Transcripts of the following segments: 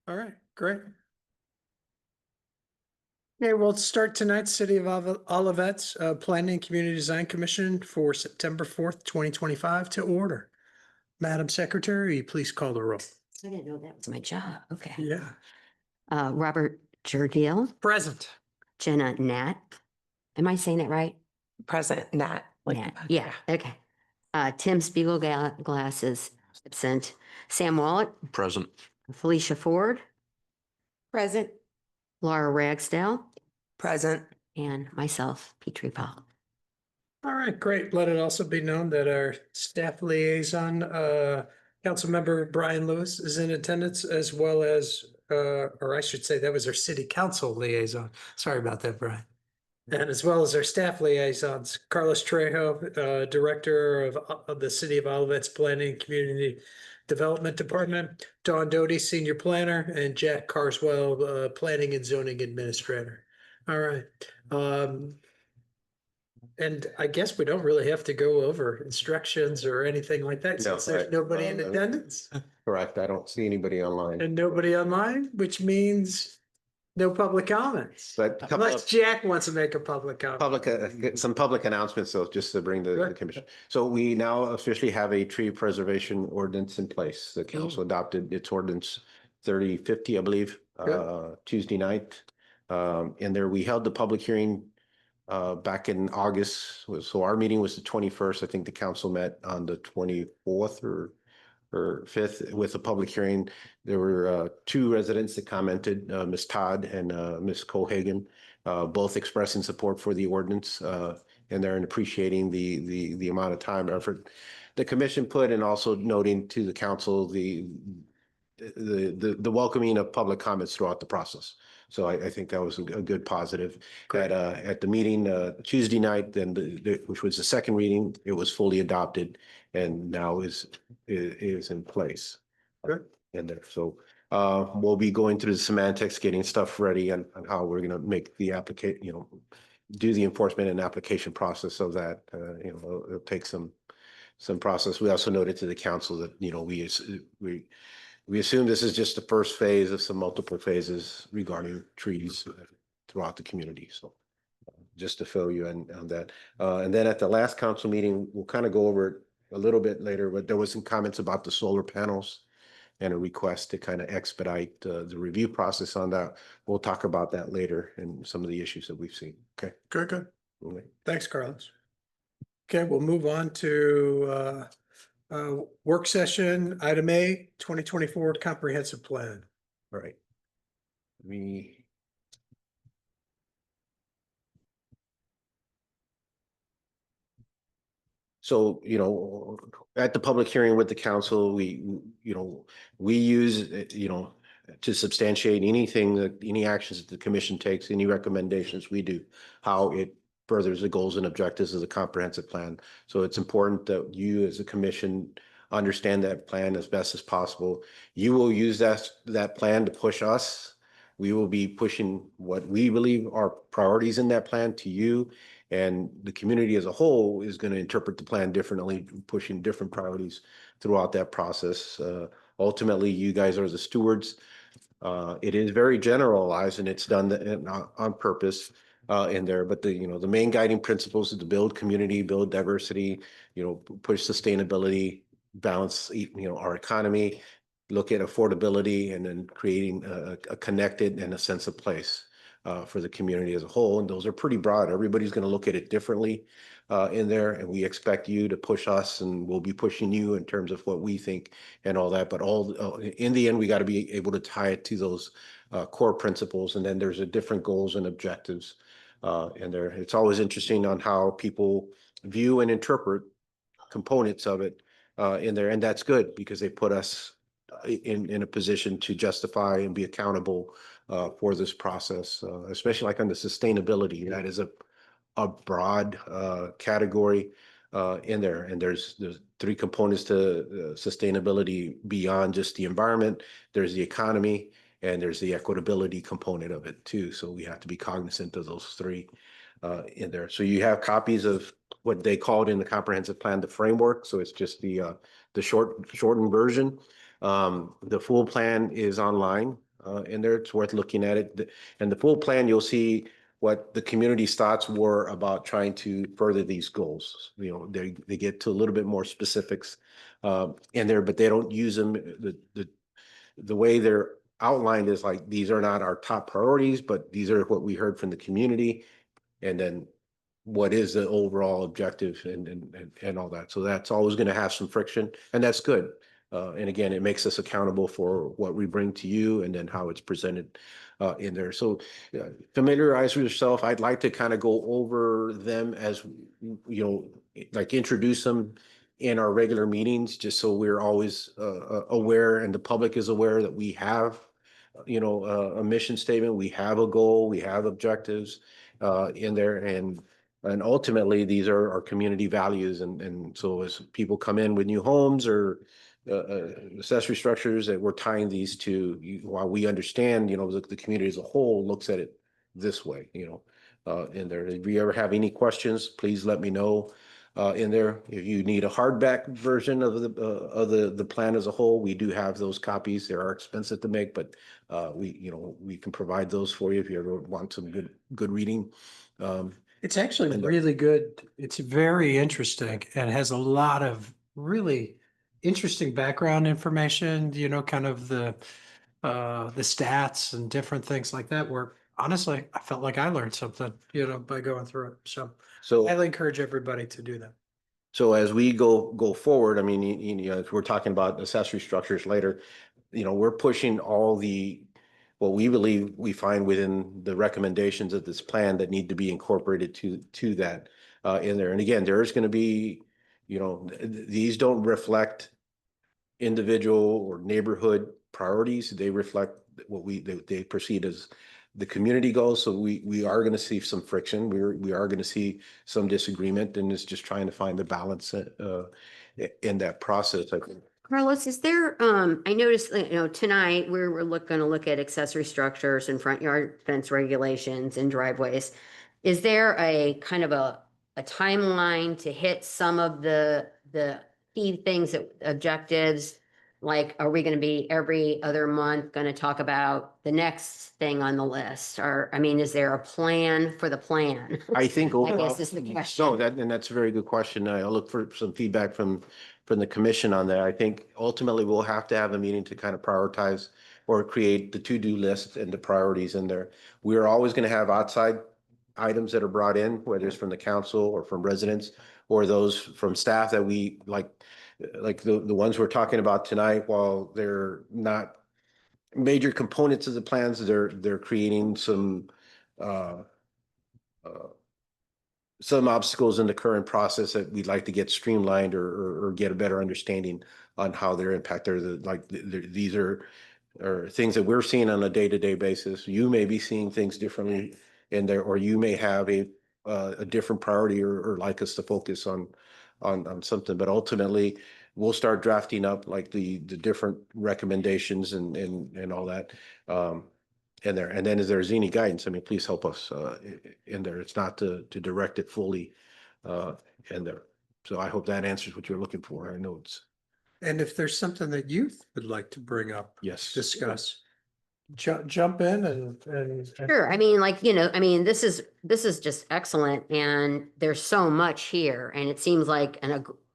All right, great. Okay, we'll start tonight's City of Olivet's Planning and Community Design Commission for September 4th, 2025 to order. Madam Secretary, will you please call the roll? I didn't know that was my job. Okay. Yeah. Robert Jardil, Present. Jenna Nat. Am I saying that right? Present, Nat. Nat. Yeah. Okay. Tim Spiegelglass is absent. Sam Wallet, Present. Felicia Ford, Present. Laura Ragsdale, Present. and myself, Petrie Paul. All right, great. Let it also be known that our staff liaison, Councilmember Brian Lewis is in attendance, as well as, or I should say that was our city council liaison. Sorry about that, Brian. And as well as our staff liaisons, Carlos Trejo, Director of the City of Olivet's Planning and Community Development Department, Dawn Doty, Senior Planner, and Jack Carswell, Planning and Zoning Administrator. All right. And I guess we don't really have to go over instructions or anything like that, No, since there's nobody in attendance Correct. I don't see anybody online. and nobody online, which means no public comments. But a couple Unless of Jack wants to make a public comment. some public announcements, though, just to bring the Good. commission. So we now officially have a tree preservation ordinance in place. The council adopted its ordinance 3050, I believe, Tuesday night. And there we held the public hearing back in August. So our meeting was the 21st. I think the council met on the 24th or 5th with a public hearing. There were two residents that commented, Ms. Todd and Ms. Cohagen, both expressing support for the ordinance, and they're appreciating the amount of time, effort the commission put, and also noting to the council the welcoming of public comments throughout the process. So I think that was a good positive. At the meeting Tuesday night, then which was the second reading, it was fully adopted and now is in place. Good. In there. So we'll be going through the semantics, getting stuff ready on how we're going to make the application, do the enforcement and application process of that. It'll take some process. We also noted to the council that, we assume this is just the first phase of some multiple phases regarding trees throughout the community. So just to fill you in on that. And then at the last council meeting, we'll kind of go over it a little bit later, but there was some comments about the solar panels and a request to kind of expedite the review process on that. We'll talk about that later and some of the issues that we've seen. Okay. Good. Okay. Thanks, Carlos. Okay, we'll move on to work session, item A, 2024 comprehensive plan. All right. So, at the public hearing with the council, we use, to substantiate any actions that the commission takes, any recommendations we do, how it furthers the goals and objectives of the comprehensive plan. So it's important that you as a commission understand that plan as best as possible. You will use that plan to push us. We will be pushing what we believe are priorities in that plan to you. And the community as a whole is going to interpret the plan differently, pushing different priorities throughout that process. Ultimately, you guys are the stewards. It is very generalized, and it's done on purpose in there. But the main guiding principles is to build community, build diversity, push sustainability, balance, our economy, look at affordability, and then creating a connected and a sense of place for the community as a whole. And those are pretty broad. Everybody's going to look at it differently in there. And we expect you to push us, and we'll be pushing you in terms of what we think and all that. But in the end, we got to be able to tie it to those core principles. And then there's a different goals and objectives in there. It's always interesting on how people view and interpret components of it in there. And that's good because they put us in a position to justify and be accountable for this process, especially like on the sustainability. That is a broad category in there. And there's three components to sustainability beyond just the environment. There's the economy, and there's the equitability component of it too. So we have to be cognizant of those three in there. So you have copies of what they called in the comprehensive plan, the framework. So it's just the shortened version. The full plan is online. in there. It's worth looking at it. And the full plan, you'll see what the community's thoughts were about trying to further these goals. You know, they get to a little bit more specifics in there, but they don't use them. The way they're outlined is like, these are not our top priorities, but these are what we heard from the community. And then what is the overall objective and all that. So that's always going to have some friction, and that's good. And again, it makes us accountable for what we bring to you and then how it's presented in there. So familiarize with yourself. I'd like to kind of go over them as, you know, like introduce them in our regular meetings, just so we're always aware and the public is aware that we have, you know, a mission statement, we have a goal, we have objectives in there, and ultimately these are our community values. And so as people come in with new homes or accessory structures, that we're tying these to, while we understand, you know, the community as a whole looks at it this way, you know, in there. If you ever have any questions, please let me know in there. If you need a hardback version of the plan as a whole, we do have those copies. They are expensive to make, but we can provide those for you if you ever want some good reading. It's actually And really good. It's very interesting and has a lot of really interesting background information, you know, kind of the stats and different things like that, where honestly, I felt like I learned something, you know, by going through it. So So I encourage everybody to do that. So as we go forward, I mean, you know, if we're talking about accessory structures later, you know, we're pushing all what we believe we find within the recommendations of this plan that need to be incorporated to that in there. And again, there is going to be, you know, these don't reflect individual or neighborhood priorities. They reflect what they perceive as the community goals. So we are going to see some friction. We are going to see some disagreement, and it's just trying to find the balance in that process, I think. Carlos, is there, I noticed, you know, tonight we're gonna look at accessory structures and front yard fence regulations and driveways. Is there a kind of a timeline to hit some of the key things that objectives? Like, are we gonna be every other month gonna talk about the next thing on the list? Or, I mean, is there a plan for the plan? I think I overall, guess is the question. no, that's a very good question. I'll look for some feedback from the commission on that. I think ultimately we'll have to have a meeting to kind of prioritize or create the to-do list and the priorities in there. We're always going to have outside items that are brought in, whether it's from the council or from residents or those from staff that we like the ones we're talking about tonight. While they're not major components of the plans, they're creating some some obstacles in the current process that we'd like to get streamlined or get a better understanding on how their impact are. These are things that we're seeing on a day-to-day basis. You may be seeing things differently in there, or you may have a different priority or like us to focus on something. But ultimately, we'll start drafting up like the different recommendations and all that. In there. And then if there's any guidance, I mean, please help us in there. It's not to direct it fully in there. So I hope that answers what you're looking for. I know it's, And if there's something that you would like to bring up, yes. discuss, jump in and. Sure. I mean, like, you know, I mean, this is just excellent, and there's so much here, and it seems like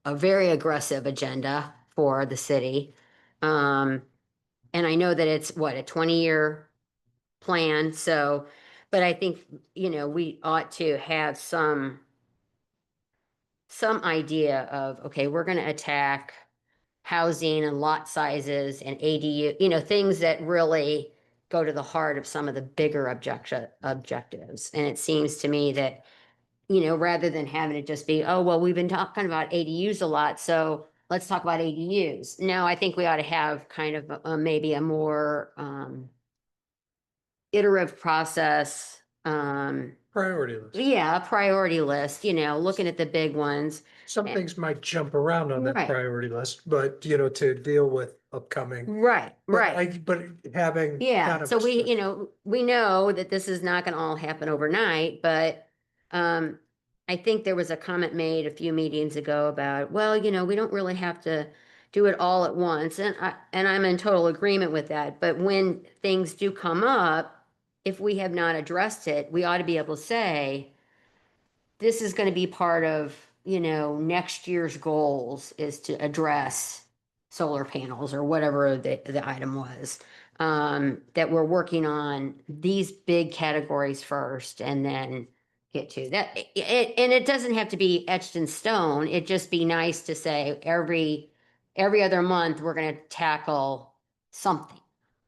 a very aggressive agenda for the city. And I know that it's what, a 20-year plan. So, but I think, you know, we ought to have some idea of, okay, we're going to attack housing and lot sizes and ADU, you know, things that really go to the heart of some of the bigger objectives. And it seems to me that, you know, rather than having it just be, oh, well, we've been talking about ADUs a lot, so let's talk about ADUs. No, I think we ought to have kind of maybe a more iterative process. Priority list. Yeah, a priority list, you know, looking at the big ones. Some things might jump around on that Right. priority list, but you know, to deal with upcoming. Right, right. But having. Yeah, kind of so a we, stru- you know, we know that this is not gonna all happen overnight, but I think there was a comment made a few meetings ago about, well, you know, we don't really have to do it all at once. And I'm in total agreement with that. But when things do come up, if we have not addressed it, we ought to be able to say, this is going to be part of, next year's goals is to address solar panels or whatever the item was. That we're working on these big categories first and then get to that. And it doesn't have to be etched in stone. It'd just be nice to say every other month, we're going to tackle something.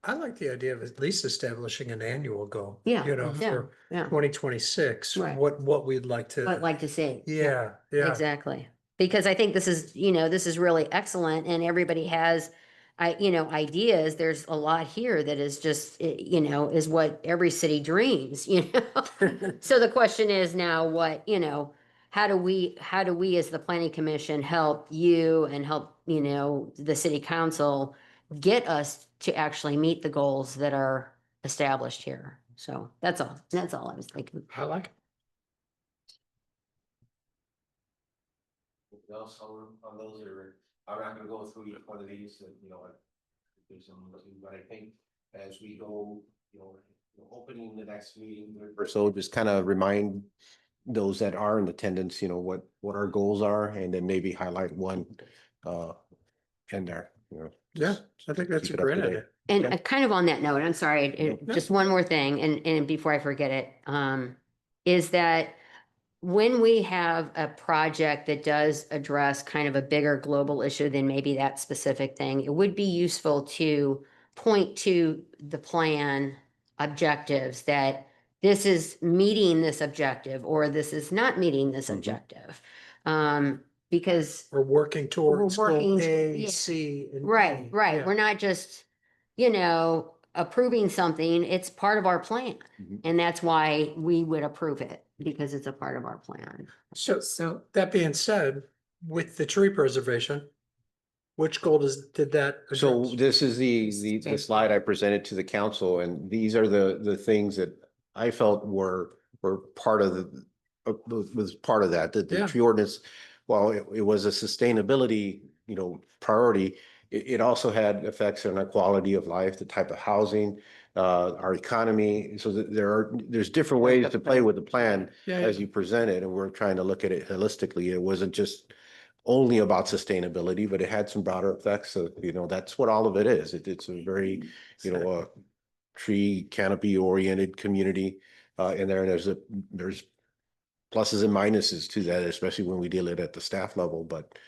I like the idea of at least establishing an annual goal. Yeah, Mhm. Yeah, For yeah. 2026, Right. what we'd like I'd to, like to see. yeah, yeah. Exactly. Because I think this is really excellent and everybody has, ideas. There's a lot here that is just, is what every city dreams, So the question is now how do we as the planning commission help you and help, the city council get us to actually meet the goals that are established here? So that's all I was thinking. I like it. Else on those, or I'm not gonna go through each one of these, there's some, but I think as we go, opening the next meeting or so, just kind of remind those that are in attendance, what our goals are, and then maybe highlight one in there, Yeah, I think that's a keep it up great to date. idea. And Okay. kind of on that note, I'm sorry, No. just one more thing, and before I forget it, is that when we have a project that does address kind of a bigger global issue than maybe that specific thing, it would be useful to point to the plan objectives that this is meeting this objective or this is not meeting this Mhm. objective. Because We're working towards goal working- A, yeah. C, and Right, E. right. Yeah. We're not just, approving something. It's part of our plan. Mhm. And that's why we would approve it because it's a part of our plan. So that being said, with the tree preservation, which goal did that So address? this is the slide I presented to the council, and these are the things that I felt were part of was part of that, the Yeah. tree ordinance. While it was a sustainability, priority, it also had effects on our quality of life, the type of housing, our economy. So that there's different ways to play with the plan Yeah, as you present it, and we're trying to look at it holistically. It wasn't just only about sustainability, but it had some broader effects. So, that's what all of it is. It's a very, tree canopy oriented community in there. And there's pluses and minuses to that, especially when we deal it at the staff level. But,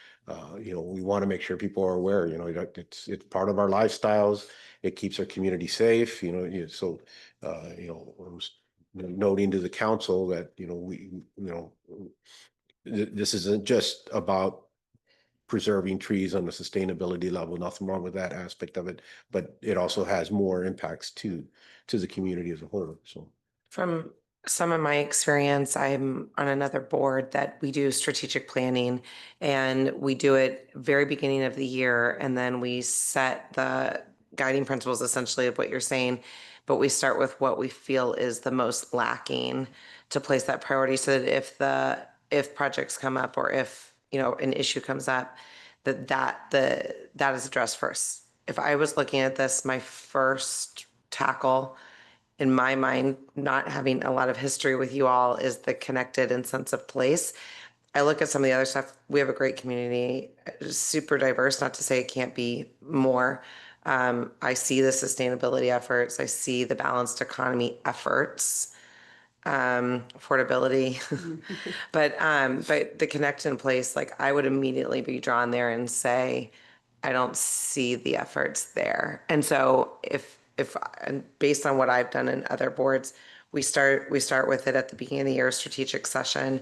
we want to make sure people are aware, it's part of our lifestyles. It keeps our community safe, so, I was noting to the council that, this isn't just about preserving trees on the sustainability level, nothing wrong with that aspect of it, but it also has more impacts to the community as a whole, so. From some of my experience, I'm on another board that we do strategic planning, and we do it very beginning of the year, and then we set the guiding principles essentially of what you're saying, but we start with what we feel is the most lacking to place that priority, so that if projects come up or if an issue comes up, that is addressed first. If I was looking at this, my first tackle, in my mind, not having a lot of history with you all, is the connected and sense of place. I look at some of the other stuff. We have a great community, super diverse, not to say it can't be more. I see the sustainability efforts. I see the balanced economy efforts, affordability, but the connect in place, like I would immediately be drawn there and say, I don't see the efforts there. And so and based on what I've done in other boards, we start with it at the beginning of the year, strategic session.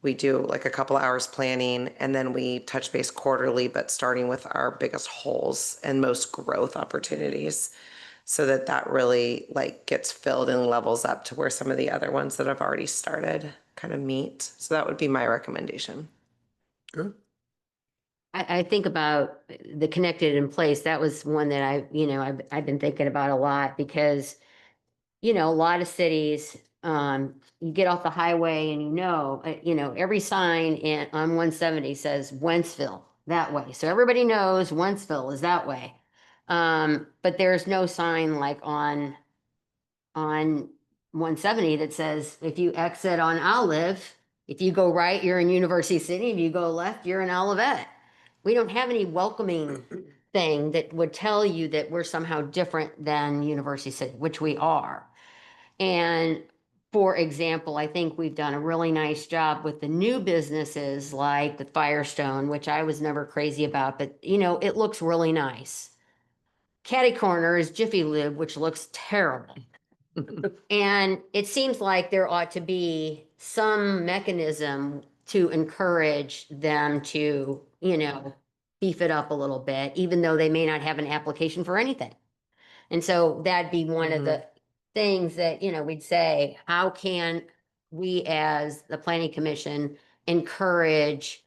We do like a couple hours planning, and then we touch base quarterly, but starting with our biggest holes and most growth opportunities, so that really like gets filled and levels up to where some of the other ones that have already started kind of meet. So that would be my recommendation. Good. I think about the connected in place. That was one that I've been thinking about a lot because, a lot of cities, you get off the highway and every sign on 170 says Wentzville, that way. So everybody knows Wentzville is that way. But there's no sign like on 170 that says if you exit on Olive, if you go right, you're in University City. If you go left, you're in Olivet. We don't have any welcoming thing that would tell you that we're somehow different than University City, which we are. And for example, I think we've done a really nice job with the new businesses like the Firestone, which I was never crazy about, but you know, it looks really nice. Catty Corner is Jiffy Lube, which looks terrible. And it seems like there ought to be some mechanism to encourage them to, you know, beef it up a little bit, even though they may not have an application for anything. And so that'd be one of the things that, you know, we'd say, how can we as the planning commission encourage,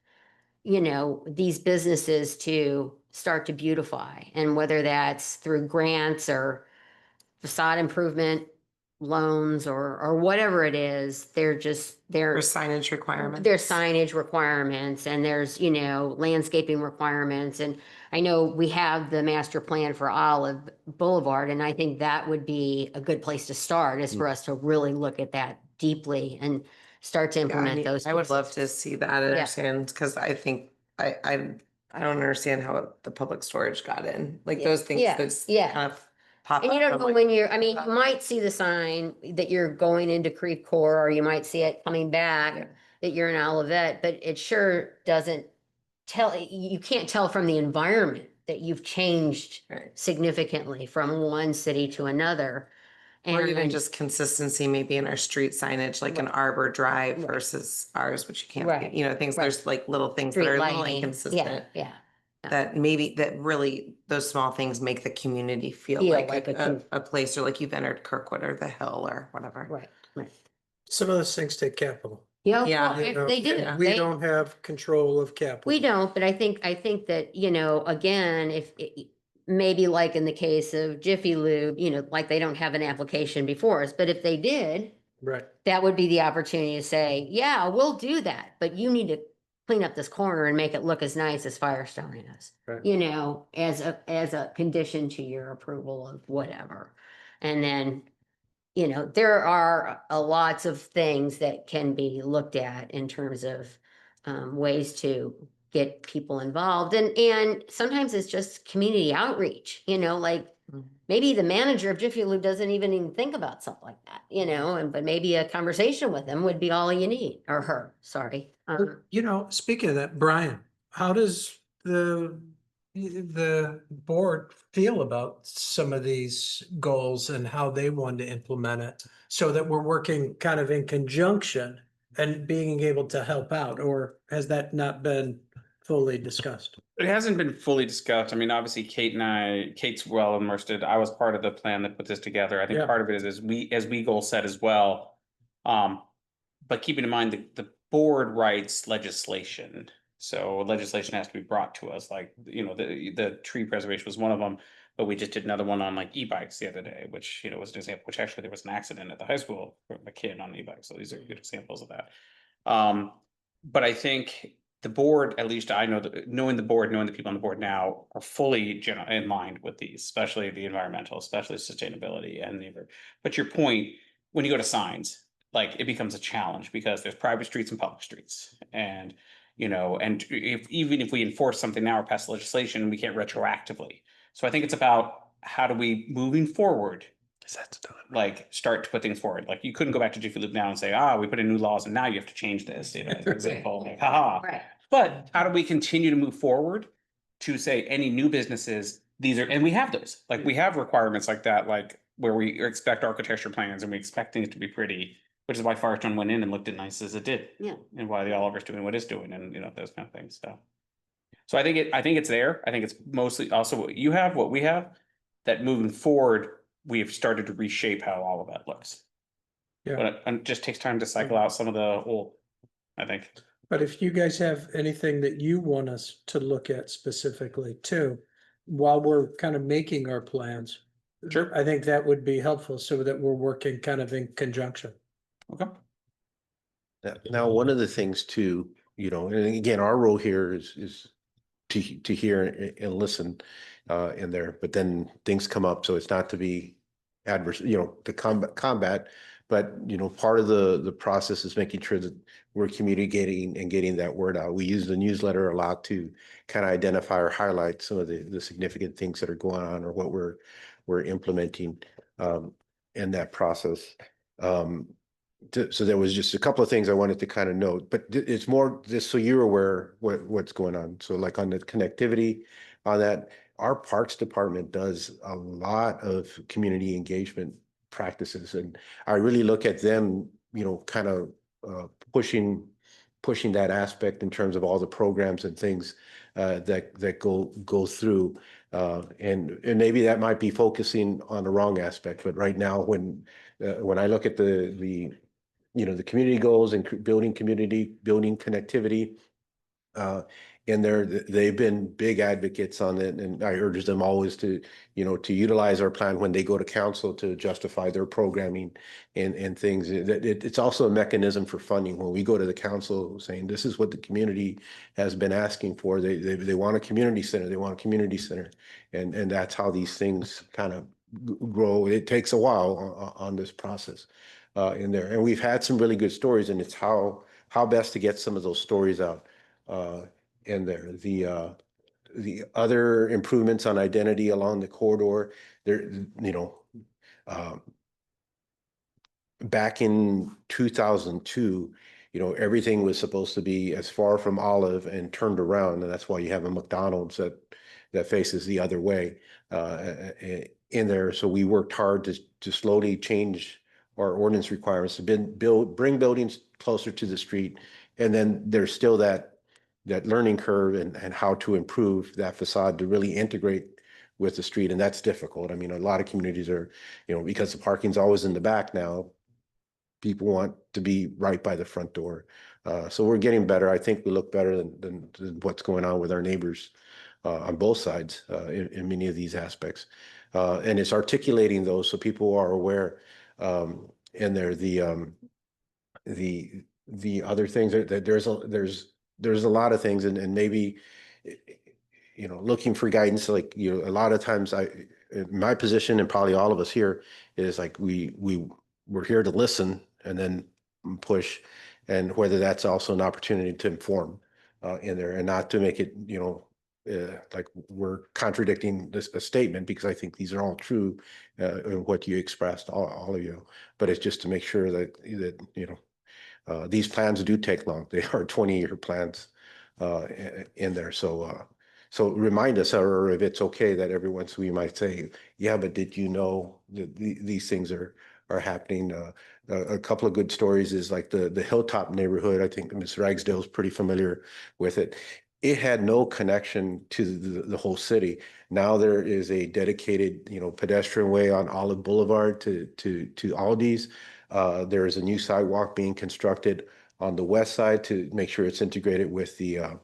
you know, these businesses to start to beautify? And whether that's through grants or facade improvement loans or whatever it is, There's signage requirements. there's signage requirements and there's, you know, landscaping requirements. And I know we have the master plan for Olive Boulevard, and I think that would be a good place to start, is for us to really look at that deeply and start to Yeah, implement those. I would love pieces. to see that and Yeah. understand, because I think I don't understand how the public storage got in, like Yeah. those things Yeah. that Yeah. kind of pop And you up. don't I'm know like, when you're, I mean, you might see the sign that you're going into Creve Coeur, or you might see it coming back Yeah. that you're in Olivet, but it sure doesn't tell, you can't tell from the environment that you've changed Right. significantly from one city to another. Or even And just consistency, maybe in our street signage, like an Arbor Drive Right. versus ours, which you can't, Right. you know, things, Right. there's like little things that street are a little lighting, yeah, inconsistent. yeah. That maybe, that really, those small things make the community feel Feel like like a place, or like you've entered Kirkwood or the Hill or whatever. Right. Some of those things take capital. Yeah, Yeah. well, You know, they do. and We They- don't have control of capital. We don't, but I think that, you know, again, if maybe like in the case of Jiffy Lube, you know, like they don't have an application before us, but if they did, Right. that would be the opportunity to say, yeah, we'll do that, but you need to clean up this corner and make it look as nice as Firestone is, Right. you know, as a condition to your approval of whatever. And then, you know, there are lots of things that can be looked at in terms of ways to get people involved. And sometimes it's just community outreach, you know, like Mhm. maybe the manager of Jiffy Lube doesn't even think about something like that, you know, but maybe a conversation with him would be all you need, or her, sorry. You know, speaking of that, Brian, how does the board feel about some of these goals and how they want to implement it, so that we're working kind of in conjunction and being able to help out? Or has that not been fully discussed? It hasn't been fully discussed. I mean, obviously Kate's well immersed. I was part of the plan that put this together. I think Yeah. part of it is as we goal set as well. But keeping in mind the board writes legislation. So legislation has to be brought to us, like, you know, the tree preservation was one of them. But we just did another one on like e-bikes the other day, which, you know, was an example, which actually there was an accident at the high school with a kid on an e-bike. So these are good examples of that. But I think the board, at least I know that, knowing the people on the board now, are fully in line with these, especially the environmental, especially sustainability and the. But your point, when you go to signs, like it becomes a challenge because there's private streets and public streets, and you know, and even if we enforce something now or pass legislation, we can't retroactively. So I think it's about how do we, moving forward, like start to put things forward. Like you couldn't go back to Jiffy Lube now and say, we put in new laws and now you have to change this, you know, as an example, like, haha. Right. But how do we continue to move forward to say any new businesses, these are, and we have those, like we have requirements like that, like where we expect architecture plans and we expect things to be pretty, which is why Firestone went in and looked as nice as it did. Yeah. And why the Oliver's doing what it's doing, and you know, those kind of things, so I think it's there. I think it's mostly also what you have, what we have, that moving forward, we have started to reshape how all of that looks. Yeah. But it just takes time to cycle out some of the old, I think. But if you guys have anything that you want us to look at specifically too, while we're kind of making our plans. Sure. I think that would be helpful so that we're working kind of in conjunction. Okay. Now, one of the things too, you know, and again, our role here is to hear and listen in there, but then things come up, so it's not to be adverse, to combat, but part of the process is making sure that we're communicating and getting that word out. We use the newsletter a lot to kind of identify or highlight some of the significant things that are going on or what we're implementing in that process. So there was just a couple of things I wanted to kind of note, but it's more just so you're aware what's going on. So like on the connectivity on that, our Parks Department does a lot of community engagement practices, and I really look at them, kind of pushing that aspect in terms of all the programs and things that go through. And maybe that might be focusing on the wrong aspect, but right now when I look at the community goals and building community, building connectivity, and they've been big advocates on it. And I urge them always to utilize our plan when they go to council to justify their programming and things. It's also a mechanism for funding. When we go to the council saying, this is what the community has been asking for, they want a community center, they want a community center. And that's how these things kind of grow. It takes a while on this process in there. And we've had some really good stories, and it's how best to get some of those stories out in there. The other improvements on identity along the corridor, there, back in 2002, everything was supposed to be as far from Olive and turned around, and that's why you have a McDonald's that faces the other way in there. So we worked hard to slowly change our ordinance requirements to bring buildings closer to the street, and then there's still that learning curve and how to improve that facade to really integrate with the street, and that's difficult. I mean, a lot of communities are, because the parking's always in the back now, people want to be right by the front door. So we're getting better. I think we look better than what's going on with our neighbors on both sides in many of these aspects. And it's articulating those so people are aware. And they're the other things that there's a lot of things, and maybe looking for guidance. Like a lot of times my position, and probably all of us here, is like we're here to listen and then push, and whether that's also an opportunity to inform in there, and not to make it like we're contradicting a statement, because I think these are all true what you expressed, all of you, but it's just to make sure that these plans do take long. They are 20-year plans in there. So remind us, or if it's okay, that every once we might say, yeah, but did you know that these things are happening? A couple of good stories is like the Hilltop neighborhood. I think Ms. Ragsdale is pretty familiar with it. It had no connection to the whole city. Now there is a dedicated, pedestrian way on Olive Boulevard to Aldi's. There is a new sidewalk being constructed on the west side to make sure it's integrated with the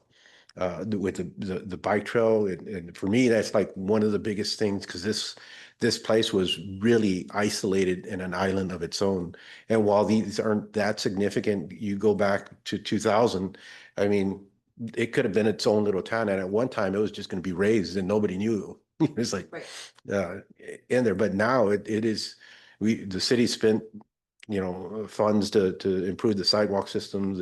bike trail. And for me, that's like one of the biggest things, because this place was really isolated in an island of its own. And while these aren't that significant, you go back to 2000, I mean, it could have been its own little town. And at one time it was just going to be raised and nobody knew. It was like, in there, but now it is, the city spent funds to improve the sidewalk system,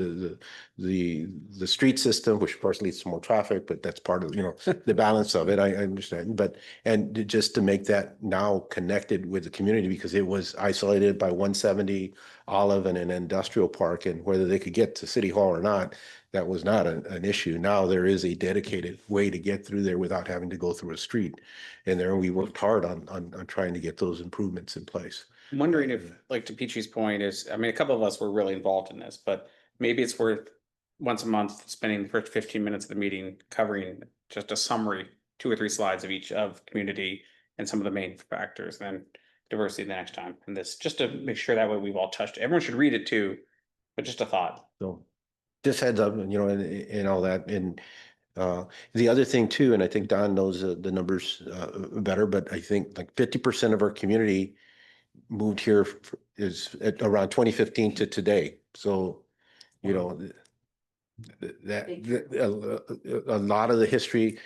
the street system, which of course leads to more traffic, but that's part of the balance of it. I understand, and just to make that now connected with the community, because it was isolated by 170 Olive and an industrial park, and whether they could get to City Hall or not, that was not an issue. Now there is a dedicated way to get through there without having to go through a street, and there we worked hard on trying to get those improvements in place. I'm wondering if, like to Peachy's point, is, I mean, a couple of us were really involved in this, but maybe it's worth once a month spending the first 15 minutes of the meeting covering just a summary, 2 or 3 slides of each of community and some of the main factors, then diversity the next time. And this, just to make sure that way we've all touched it. Everyone should read it too, but just a thought. So just heads up, and all that. And the other thing too, and I think Don knows the numbers better, but I think like 50% of our community moved here is at around 2015 to today. So, A lot of the history,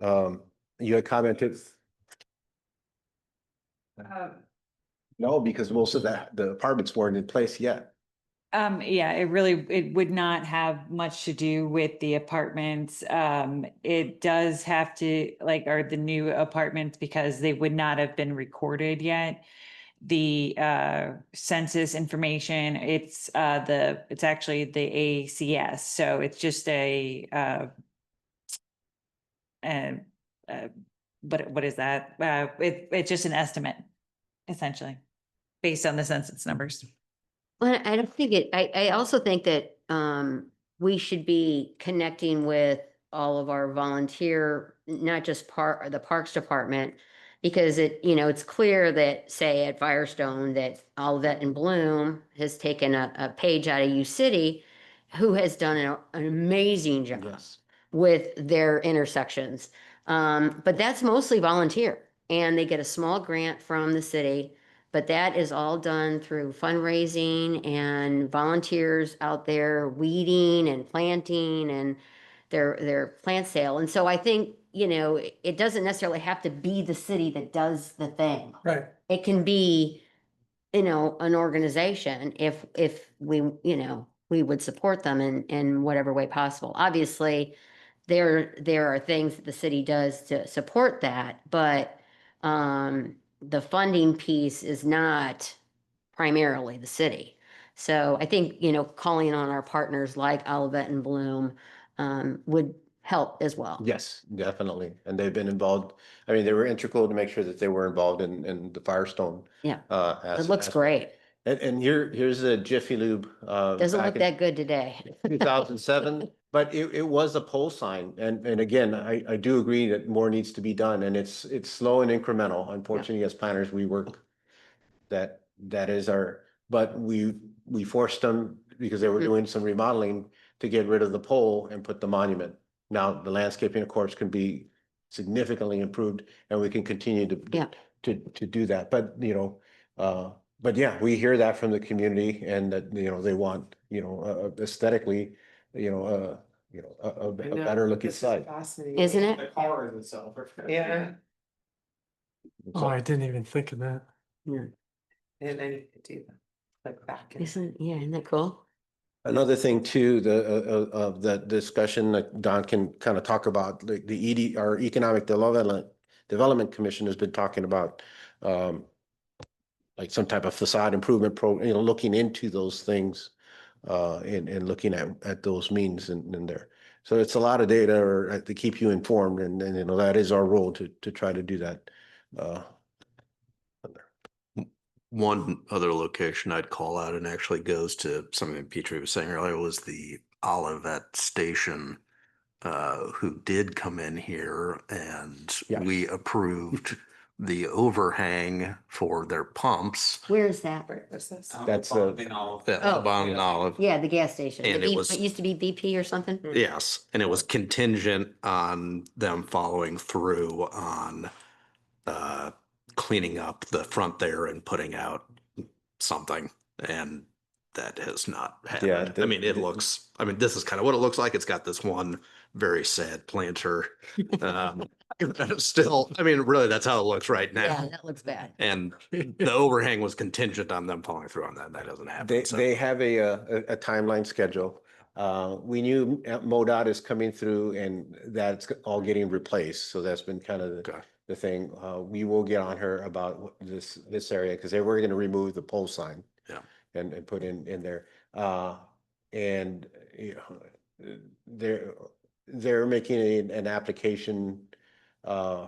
you had commented. No, because most of the apartments weren't in place yet. Yeah, it would not have much to do with the apartments. It does have to, like, are the new apartments, because they would not have been recorded yet. The census information, it's actually the ACS, so it's just what is that? It's just an estimate, essentially, based on the census numbers. Well, I don't think I also think that we should be connecting with all of our volunteer, not just the Parks Department, because it's clear that, say, at Firestone, that Olivet and Bloom has taken a page out of U City, who has done an amazing job Yes. with their intersections. But that's mostly volunteer, and they get a small grant from the city. But that is all done through fundraising and volunteers out there weeding and planting and their plant sale. And so I think, it doesn't necessarily have to be the city that does the thing. Right. It can be, an organization, if we, we would support them in whatever way possible. Obviously, there are things that the city does to support that, but the funding piece is not primarily the city. So I think, calling on our partners like Olivet and Bloom would help as well. Yes, definitely. And they've been involved. I mean, they were integral to make sure that they were involved in the Firestone. Yeah, It it looks great. And here's a Jiffy Lube. Doesn't look that good today. 2007, but it was a pole sign. And again, I do agree that more needs to be done, and it's slow and incremental. Unfortunately, as planners, we work that is our, but we forced them because they were doing some remodeling to get rid of the pole and put the monument. Now, the landscaping, of course, can be significantly improved, and we can continue to do that. But yeah, we hear that from the community, and that, they want, aesthetically, a better looking site. Isn't it? The car itself. Yeah. Oh, I didn't even think of that. Yeah. And I need to do that, like back. Isn't that cool? Another thing too, of the discussion that Don can kind of talk about, like our Economic Development Commission has been talking about, like some type of facade improvement looking into those things, and looking at those means in there. So it's a lot of data to keep you informed, and that is our role to try to do that. One other location I'd call out, and actually goes to something that Petrie was saying earlier, was the Olivet Station, who did come in here, and Yes. we approved the overhang for their pumps. Where's that? That's Yeah, Oh. the bottom of Olive. Yeah, the gas station. And The it was- it used to be BP or something? Yes, and it was contingent on them following through on cleaning up the front there and putting out something, and that has not happened. Yeah, I mean, this is kind of what it looks like. It's got this one very sad planter. Still, I mean, really, that's how it looks right Yeah, now. that looks bad. And the overhang was contingent on them following through on that. That doesn't happen. So They have a timeline schedule. We knew MoDOT is coming through, and that's all getting replaced. So that's been kind of Okay. the thing. We will get on her about this area, because they were going to remove the pole sign. Yeah. And put in there. And they're making an application to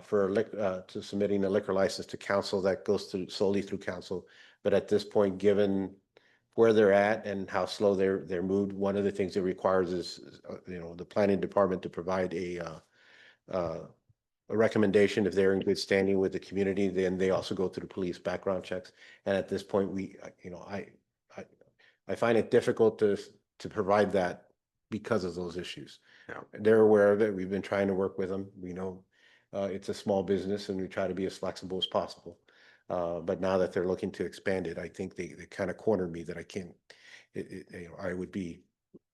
submitting a liquor license to council that goes solely through council. But at this point, given where they're at and how slow they're moved, one of the things it requires is, the planning department to provide a recommendation. If they're in good standing with the community, then they also go through police background checks. And at this point, I find it difficult to provide that because of those issues. Yeah. They're aware of it. We've been trying to work with them. We know it's a small business, and we try to be as flexible as possible. But now that they're looking to expand it, I think they kind of cornered me that I can't. I would be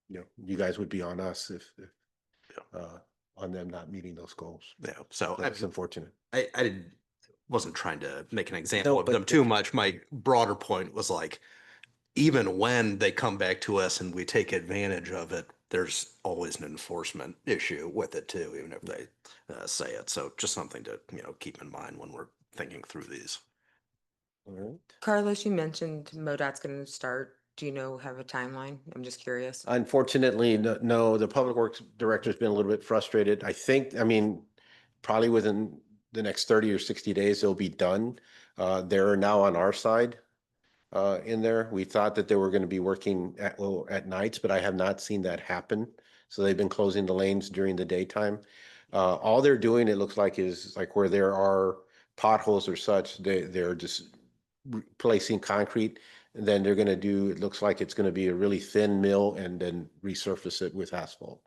you know, you guys would be on us if on them not meeting those goals. Yeah, so That's unfortunate. wasn't trying to make an example No, of but them too much. My broader point was like, even when they come back to us and we take advantage of it, there's always an enforcement issue with it too, even if they say it. So just something to, keep in mind when we're thinking through these. All right. Carlos, you mentioned MoDOT's going to start. Do you have a timeline? I'm just curious. Unfortunately, no, the Public Works Director's been a little bit frustrated. I mean, probably within the next 30 or 60 days, they'll be done. They're now on our side in there. We thought that they were going to be working at nights, but I have not seen that happen. So they've been closing the lanes during the daytime. All they're doing, it looks like, is like where there are potholes or such, they're just replacing concrete. And then they're going to do, it looks like it's going to be a really thin mill and then resurface it with asphalt.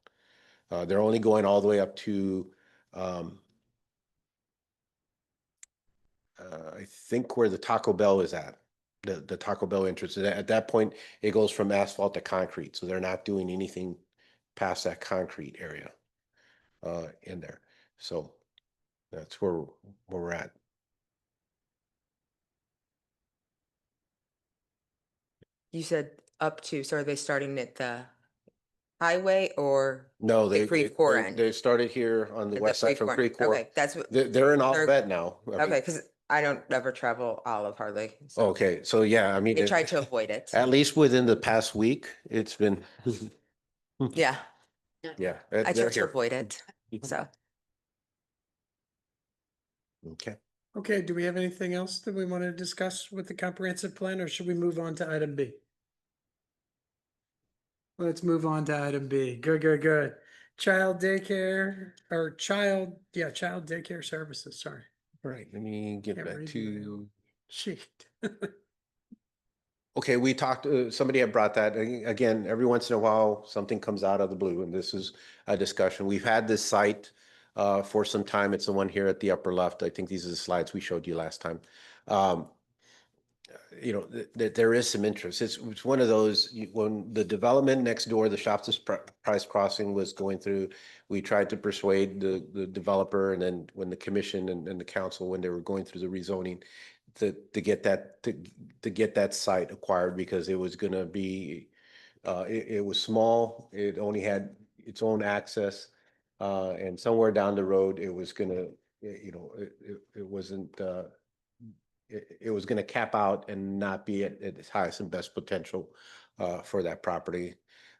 They're only going all the way up to, I think where the Taco Bell is at, the Taco Bell entrance. At that point, it goes from asphalt to concrete. So they're not doing anything past that concrete area in there. So that's where we're at. You said up to, so are they starting at the highway or No, the Creve Coeur end? they started here on the west side from Creve Coeur. Okay, that's what, They're in they're- Olivet now. I mean, okay, because I don't ever travel Olive hardly. So okay, so yeah, I mean, they tried to avoid it. at least within the past week, it's been, Yeah, yeah. I they're tried to here. avoid it. So Okay. Okay, do we have anything else that we want to discuss with the comprehensive plan, or should we move on to item B? Let's move on to item B. Good. Child daycare or child daycare services, sorry. All right, let me get Can't back read to, Sheet. okay, we talked, somebody had brought that, again, every once in a while, something comes out of the blue, and this is a discussion. We've had this site for some time. It's the one here at the upper left. I think these are the slides we showed you last time. You know, that there is some interest. It's one of those, when the development next door, the Shop's Price Crossing was going through, we tried to persuade the developer, and then when the commission and the council, when they were going through the rezoning, to get that site acquired, because it was gonna be, it was small, it only had its own access, and somewhere down the road, it was gonna, you know, it wasn't, it was going to cap out and not be at its highest and best potential for that property.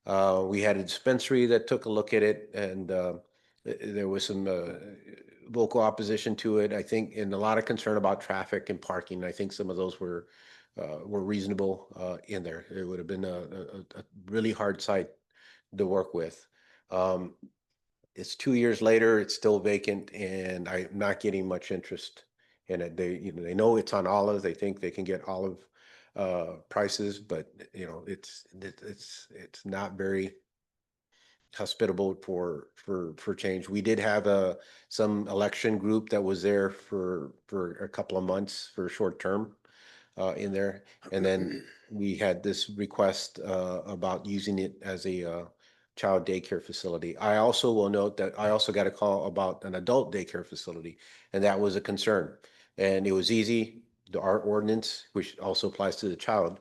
We had a dispensary that took a look at it, and there was some local opposition to it, I think, and a lot of concern about traffic and parking. I think some of those were reasonable in there. It would have been a really hard site to work with. It's 2 years later, it's still vacant, and I'm not getting much interest in it. They know it's on Olive. They think they can get Olive prices, but it's not very hospitable for change. We did have some election group that was there for a couple of months for short term in there, and then we had this request about using it as a child daycare facility. I also will note that I also got a call about an adult daycare facility, and that was a concern. And it was easy. Our ordinance, which also applies to the child,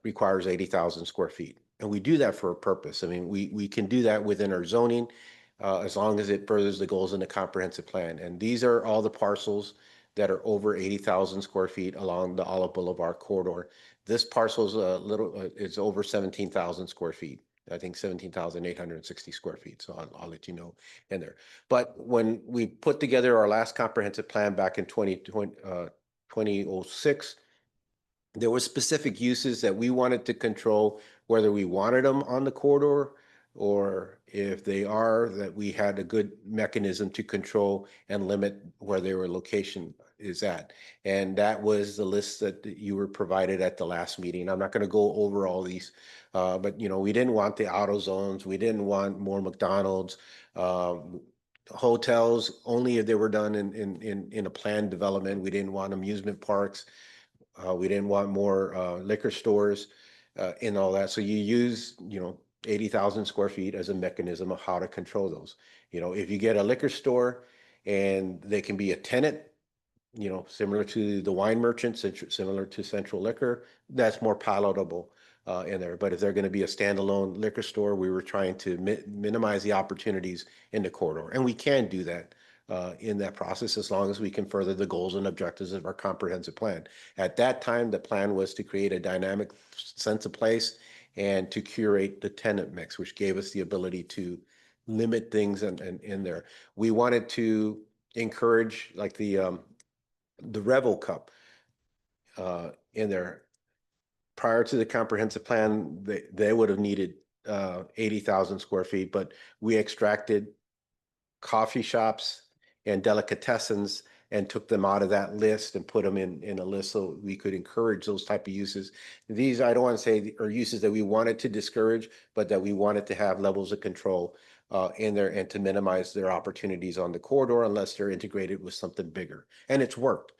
requires 80,000 square feet. And we do that for a purpose. I mean, we can do that within our zoning as long as it furthers the goals in the comprehensive plan. And these are all the parcels that are over 80,000 square feet along the Olive Boulevard corridor. This parcel is it's over 17,000 square feet. I think 17,860 square feet. So I'll let you know in there. But when we put together our last comprehensive plan back in 2006, there were specific uses that we wanted to control, whether we wanted them on the corridor or if they are, that we had a good mechanism to control and limit where their location is at. And that was the list that you were provided at the last meeting. I'm not going to go over all these, but we didn't want the auto zones. We didn't want more McDonald's. Hotels only if they were done in a planned development. We didn't want amusement parks. We didn't want more liquor stores and all that. So you use, 80,000 square feet as a mechanism of how to control those. You know, if you get a liquor store and they can be a tenant, you know, similar to the wine merchants, similar to Central Liquor, that's more palatable in there. But if they're going to be a standalone liquor store, we were trying to minimize the opportunities in the corridor. And we can do that in that process as long as we can further the goals and objectives of our comprehensive plan. At that time, the plan was to create a dynamic sense of place and to curate the tenant mix, which gave us the ability to limit things in there. We wanted to encourage like the Revel Cup in there. Prior to the comprehensive plan, they would have needed 80,000 square feet, but we extracted coffee shops and delicatessens and took them out of that list and put them in a list so we could encourage those type of uses. These, I don't want to say are uses that we wanted to discourage, but that we wanted to have levels of control in there and to minimize their opportunities on the corridor unless they're integrated with something bigger. And it's worked.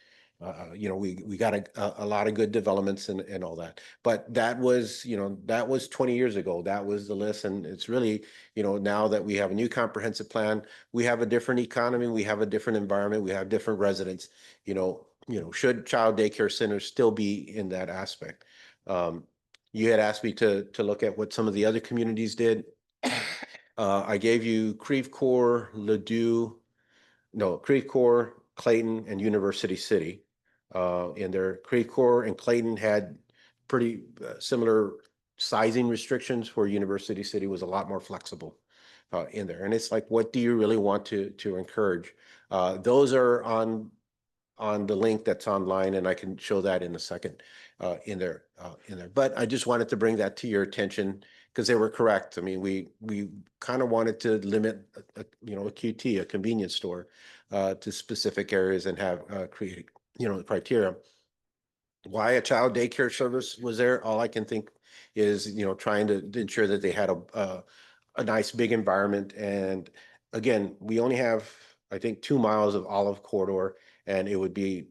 You know, we got a lot of good developments and all that, but that was, you know, that was 20 years ago. That was the list. And it's really, you know, now that we have a new comprehensive plan, we have a different economy, we have a different environment, we have different residents, you know, should child daycare centers still be in that aspect? You had asked me to look at what some of the other communities did. I gave you Creve Coeur, Ladue, no, Creve Coeur, Clayton, and University City. In their Creve Coeur and Clayton had pretty similar sizing restrictions where University City was a lot more flexible in there. And it's like, what do you really want to encourage? Those are on the link that's online, and I can show that in a second in there. But I just wanted to bring that to your attention because they were correct. I mean, we kind of wanted to limit, a QT, a convenience store, to specific areas and have created, criteria. Why a child daycare service was there? All I can think is, trying to ensure that they had a nice big environment. And again, we only have, I think, 2 miles of olive corridor, and it would be,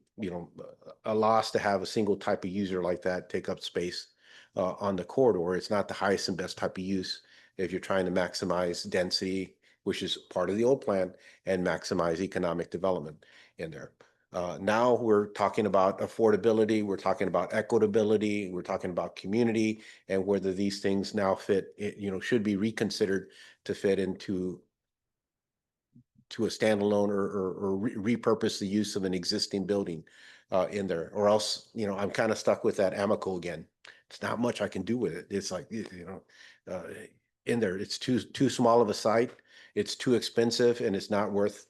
a loss to have a single type of user like that take up space on the corridor. It's not the highest and best type of use if you're trying to maximize density, which is part of the old plan, and maximize economic development in there. Now we're talking about affordability, we're talking about equitability, we're talking about community, and whether these things now fit, should be reconsidered to fit into a standalone or repurpose the use of an existing building in there, or else, I'm kind of stuck with that Amico again. It's not much I can do with it. It's like, in there, it's too small of a site, it's too expensive, and it's not worth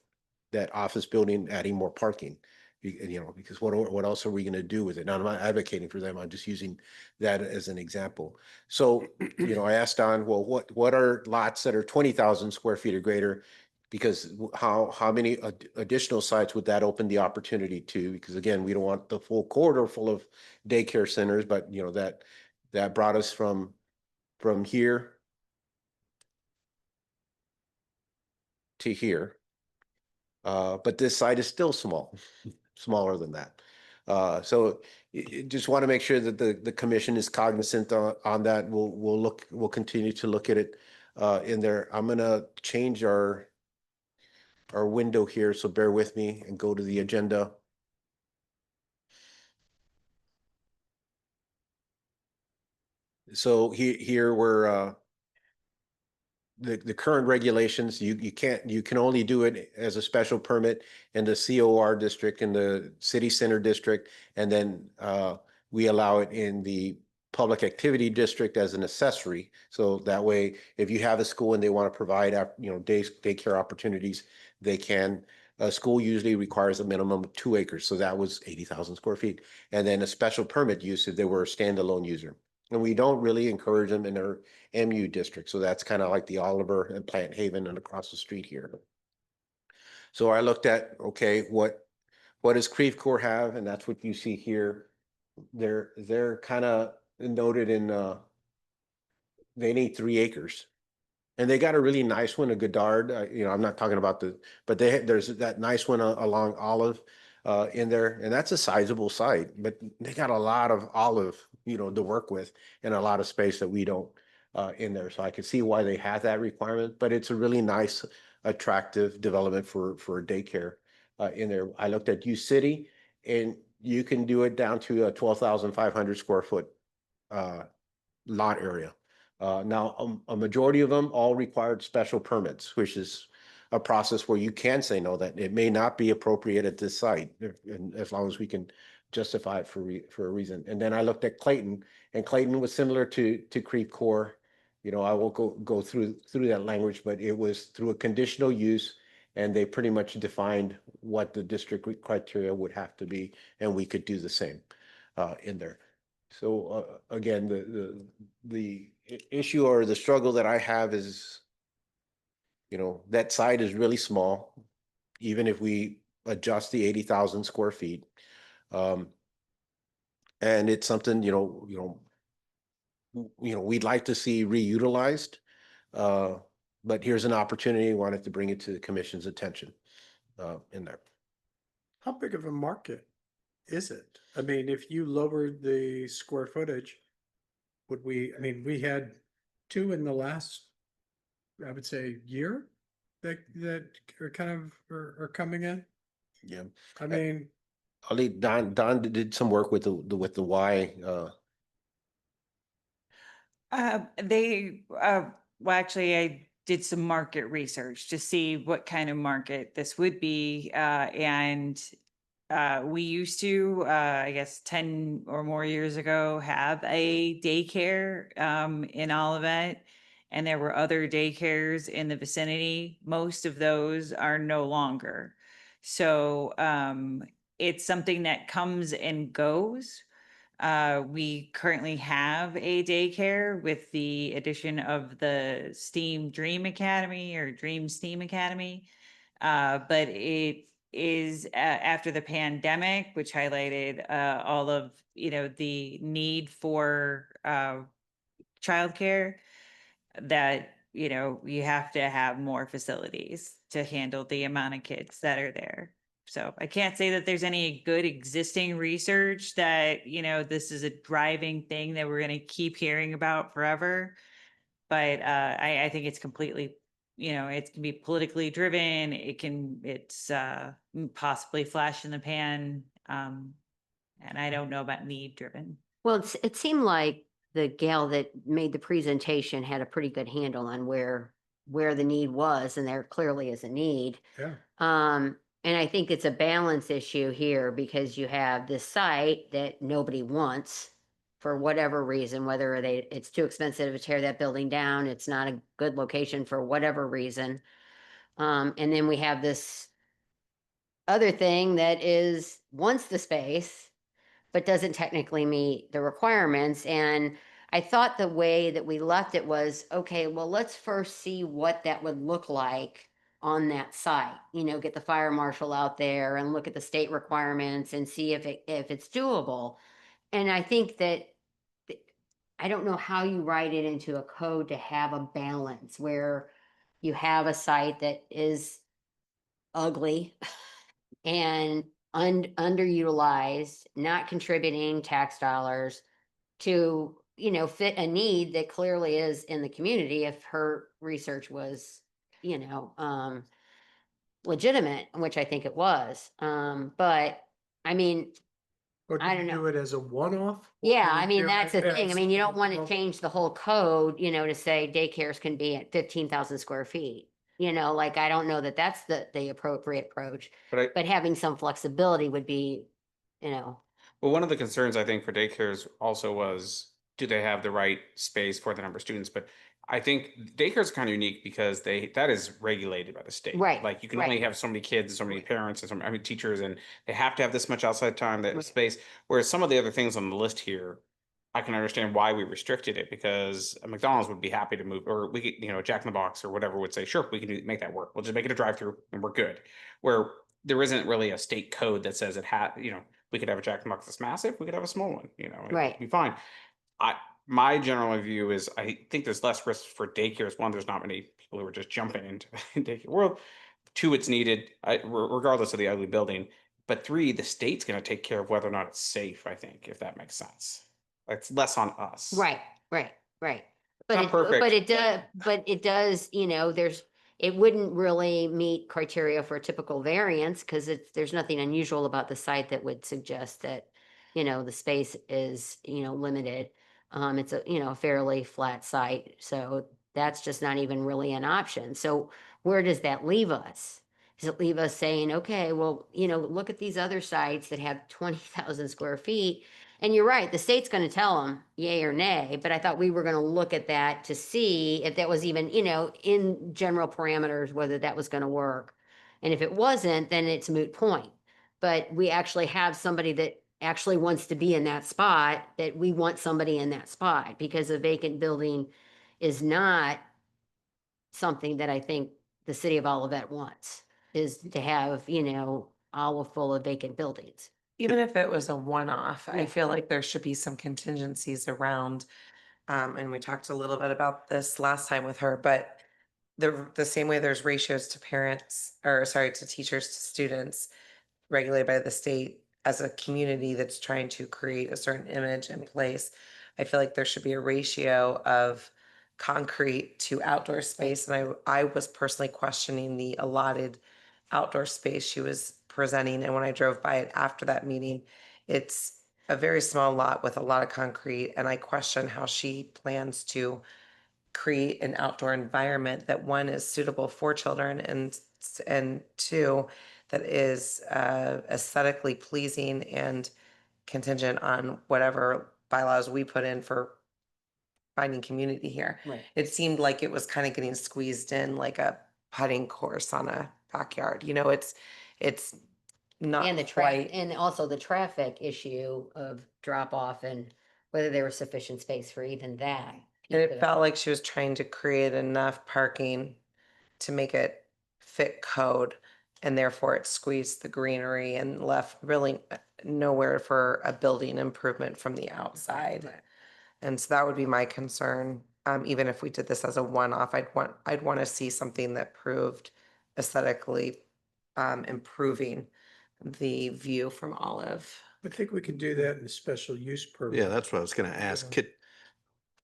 that office building adding more parking. Because what else are we going to do with it? Now, I'm not advocating for them. I'm just using that as an example. So, I asked Don, well, what are lots that are 20,000 square feet or greater? Because how many additional sites would that open the opportunity to? Because again, we don't want the full corridor full of daycare centers, but that brought us from here to here. But this site is still small, smaller than that. So just want to make sure that the commission is cognizant on that. We'll continue to look at it in there. I'm gonna change our window here, so bear with me and go to the agenda. So here we're the current regulations, you can only do it as a special permit in the COR district, in the city center district, and then we allow it in the public activity district as an accessory. So that way, if you have a school and they want to provide daycare opportunities, they can. A school usually requires a minimum of 2 acres, so that was 80,000 square feet, and then a special permit use if they were a standalone user. And we don't really encourage them in their MU district. So that's kind of like the Oliver and Plant Haven and across the street here. So I looked at, okay, what does Creve Coeur have? And that's what you see here. They're kind of noted in, they need 3 acres. And they got a really nice one, a Goddard. I'm not talking about but there's that nice one along Olive in there, and that's a sizable site. But they got a lot of olive, to work with, and a lot of space that we don't in there. So I could see why they have that requirement, but it's a really nice, attractive development for a daycare in there. I looked at U City, and you can do it down to a 12,500 square foot lot area. Now, a majority of them all required special permits, which is a process where you can say no, that it may not be appropriate at this site, and as long as we can justify it for a reason. And then I looked at Clayton, and Clayton was similar to Creve Coeur. You know, I won't go through that language, but it was through a conditional use, and they pretty much defined what the district criteria would have to be, and we could do the same in there. So again, the issue or the struggle that I have is, you know, that site is really small, even if we adjust the 80,000 square feet. And it's something, we'd like to see reutilized. But here's an opportunity. Wanted to bring it to the commission's attention in there. How big of a market is it? I mean, if you lowered the square footage, we had two in the last, I would say, year that are kind of are coming in. Yeah. I mean, I'll leave Don did some work with the Y. Well, actually, I did some market research to see what kind of market this would be. And we used to, I guess, 10 or more years ago, have a daycare in Olivet, and there were other daycares in the vicinity. Most of those are no longer. So it's something that comes and goes. We currently have a daycare with the addition of the STEAM Dream Academy or Dream STEAM Academy. But it is after the pandemic, which highlighted all of, the need for childcare, that, you have to have more facilities to handle the amount of kids that are there. So I can't say that there's any good existing research that, this is a driving thing that we're going to keep hearing about forever. But I think it's completely, it can be politically driven. It's possibly flash in the pan. And I don't know about need driven. Well, it seemed like the gal that made the presentation had a pretty good handle on where the need was, and there clearly is a need. yeah. And I think it's a balance issue here because you have this site that nobody wants for whatever reason, whether it's too expensive to tear that building down, it's not a good location for whatever reason. And then we have this other thing that wants the space, but doesn't technically meet the requirements. And I thought the way that we left it was, okay, well, let's first see what that would look like on that site, get the fire marshal out there and look at the state requirements and see if it's doable. And I think that I don't know how you write it into a code to have a balance where you have a site that is ugly and underutilized, not contributing tax dollars to, fit a need that clearly is in the community if her research was, legitimate, which I think it was. But I mean, Or I do don't you know. do it as a one-off? Yeah, Or I mean, do that's the it thing. I as mean, you don't want to multiple- change the whole code, to say daycares can be at 15,000 square feet. Like, I don't know that that's the appropriate approach, but having some flexibility would be, Well, one of the concerns I think for daycares also was, do they have the right space for the number of students? But I think daycare is kind of unique because that is regulated by the state. Right, Like you can right. only have so many kids, so many parents, and teachers, and they have to have this much outside time, that Right. space. Whereas some of the other things on the list here, I can understand why we restricted it, because a McDonald's would be happy to move, or we could, Jack in the Box or whatever would say, sure, we can make that work. We'll just make it a drive-through and we're good. Where there isn't really a state code that says we could have a Jack in the Box that's massive, we could have a small one, Right. it'd be fine. My general view is I think there's less risk for daycares. One, there's not many people who are just jumping into the daycare world. Two, it's needed, regardless of the ugly building. But three, the state's going to take care of whether or not it's safe, I think, if that makes sense. It's less on us. Right. But Not perfect. but it does, it wouldn't really meet criteria for a typical variance because there's nothing unusual about the site that would suggest that, the space is, limited. It's a fairly flat site, so that's just not even really an option. So where does that leave us? Does it leave us saying, okay, well, look at these other sites that have 20,000 square feet? And you're right, the state's gonna tell them yay or nay, but I thought we were gonna look at that to see if that was even, in general parameters, whether that was gonna work. And if it wasn't, then it's a moot point. But we actually have somebody that actually wants to be in that spot, that we want somebody in that spot, because a vacant building is not something that I think the city of Olivet wants, is to have, Olive full of vacant buildings. Even if it was a one-off, I Yeah. feel like there should be some contingencies around, and we talked a little bit about this last time with her, but the same way there's ratios to parents, or sorry, to teachers to students regulated by the state, as a community that's trying to create a certain image and place, I feel like there should be a ratio of concrete to outdoor space. And I was personally questioning the allotted outdoor space she was presenting. And when I drove by it after that meeting, it's a very small lot with a lot of concrete. And I question how she plans to create an outdoor environment that, one, is suitable for children, and two, that is aesthetically pleasing and contingent on whatever bylaws we put in for finding community here. Right. It seemed like it was kind of getting squeezed in like a putting course on a backyard. It's not And the traffic, quite. and also the traffic issue of drop off and whether there was sufficient space for even that. And piece it of felt like she was trying to create enough parking to make it fit code, and therefore it squeezed the greenery and left really nowhere for a building improvement from the outside. And so that would be my concern. Even if we did this as a one-off, I'd want to see something that proved aesthetically improving the view from Olive. I think we could do that in a special use permit. Yeah, that's what I was gonna ask. Yeah.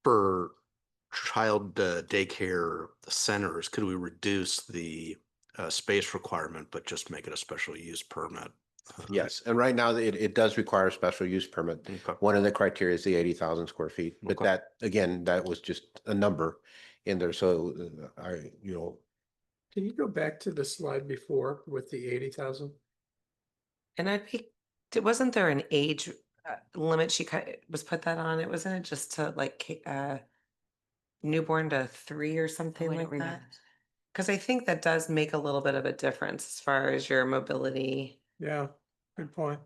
For child daycare centers, could we reduce the space requirement, but just make it a special use permit? Yes, and right now it does require a special use permit. Okay. One of the criteria is the 80,000 square feet, but Okay. that, again, that was just a number in there. So Can you go back to the slide before with the 80,000? And wasn't there an age limit she was put that on? It wasn't it just to like newborn to 3 or something I don't like that? remember. Because I think that does make a little bit of a difference as far as your mobility. Yeah, good point.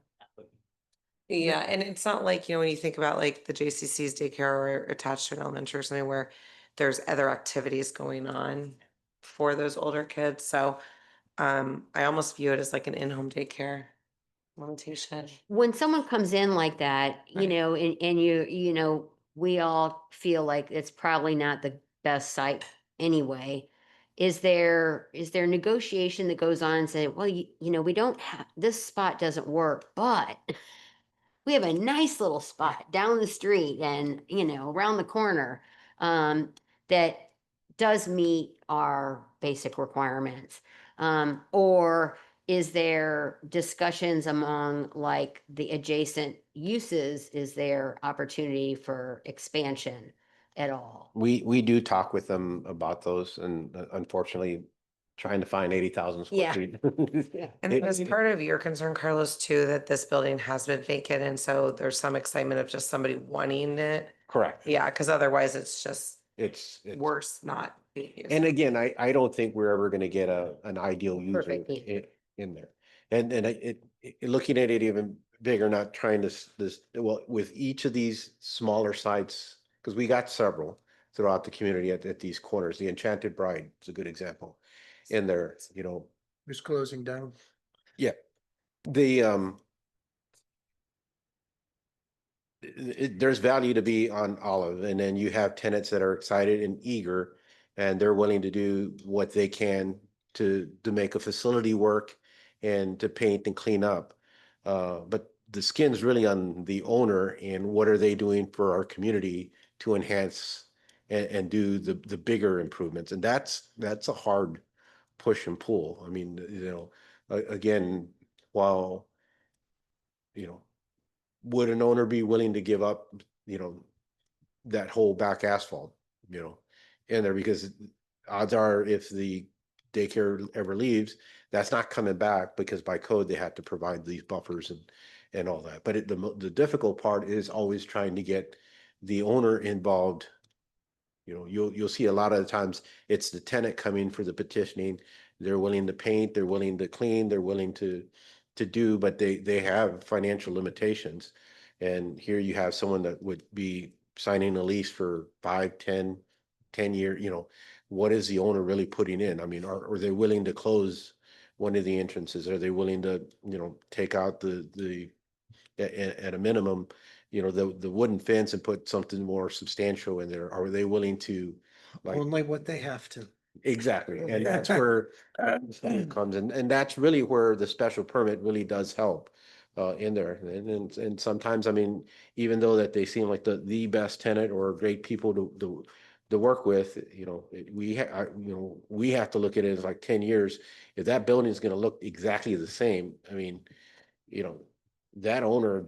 Yeah, and it's not like, when you think about like the JCC's daycare or attached to an elementary or something where there's other activities going on for those older kids. So I almost view it as like an in-home daycare limitation. When someone comes in like that, Right. and we all feel like it's probably not the best site anyway. Is there negotiation that goes on and say, well, we don't have, this spot doesn't work, but we have a nice little spot down the street and, around the corner, that does meet our basic requirements. Or is there discussions among like the adjacent uses? Is there opportunity for expansion at all? we do talk with them about those, and unfortunately, trying to find 80,000 square Yeah. feet. And It- as part of your concern, Carlos, too, that this building has been vacant, and so there's some excitement of just somebody wanting it. Correct. Yeah, because otherwise it's just It's worse not being used. And again, I don't think we're ever gonna get an ideal user Perfect user. in there. And looking at it even bigger, not trying well, with each of these smaller sites, because we got several throughout the community at these corners. The Enchanted Bride is a good example in there, Who's closing down? yeah. The there's value to be on Olive, and then you have tenants that are excited and eager, and they're willing to do what they can to make a facility work and to paint and clean up. But the skin's really on the owner, and what are they doing for our community to enhance and do the bigger improvements. And that's a hard push and pull. I mean, again, while, would an owner be willing to give up, that whole back asphalt, in there? Because odds are if the daycare ever leaves, that's not coming back, because by code, they have to provide these buffers and all that. But the difficult part is always trying to get the owner involved. You'll see a lot of the times it's the tenant coming for the petitioning. They're willing to paint, they're willing to clean, they're willing to do, but they have financial limitations. And here you have someone that would be signing a lease for 5, 10 year, what is the owner really putting in? I mean, are they willing to close one of the entrances? Are they willing to, take out the at a minimum, the wooden fence and put something more substantial in there? Are they willing to, like, Only what they have to. exactly? And that's where it comes in, and that's really where the special permit really does help in there. And sometimes, I mean, even though that they seem like the best tenant or great people to work with, we have to look at it as like 10 years. If that building is going to look exactly the same, I mean, that owner,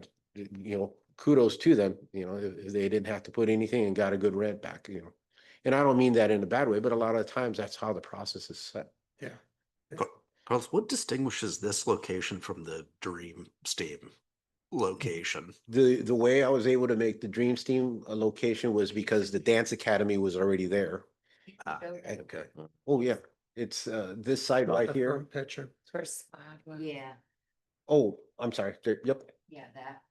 kudos to them, if they didn't have to put anything and got a good rent back, And I don't mean that in a bad way, but a lot of times that's how the process is set. Yeah. Carlos, what distinguishes this location from the Dream Steam location? The way I was able to make the Dream Steam location was because the dance academy was already there. Okay. Oh, yeah. It's this side right The here. front picture. Yeah, Oh, I'm sorry. Yep. yeah, that.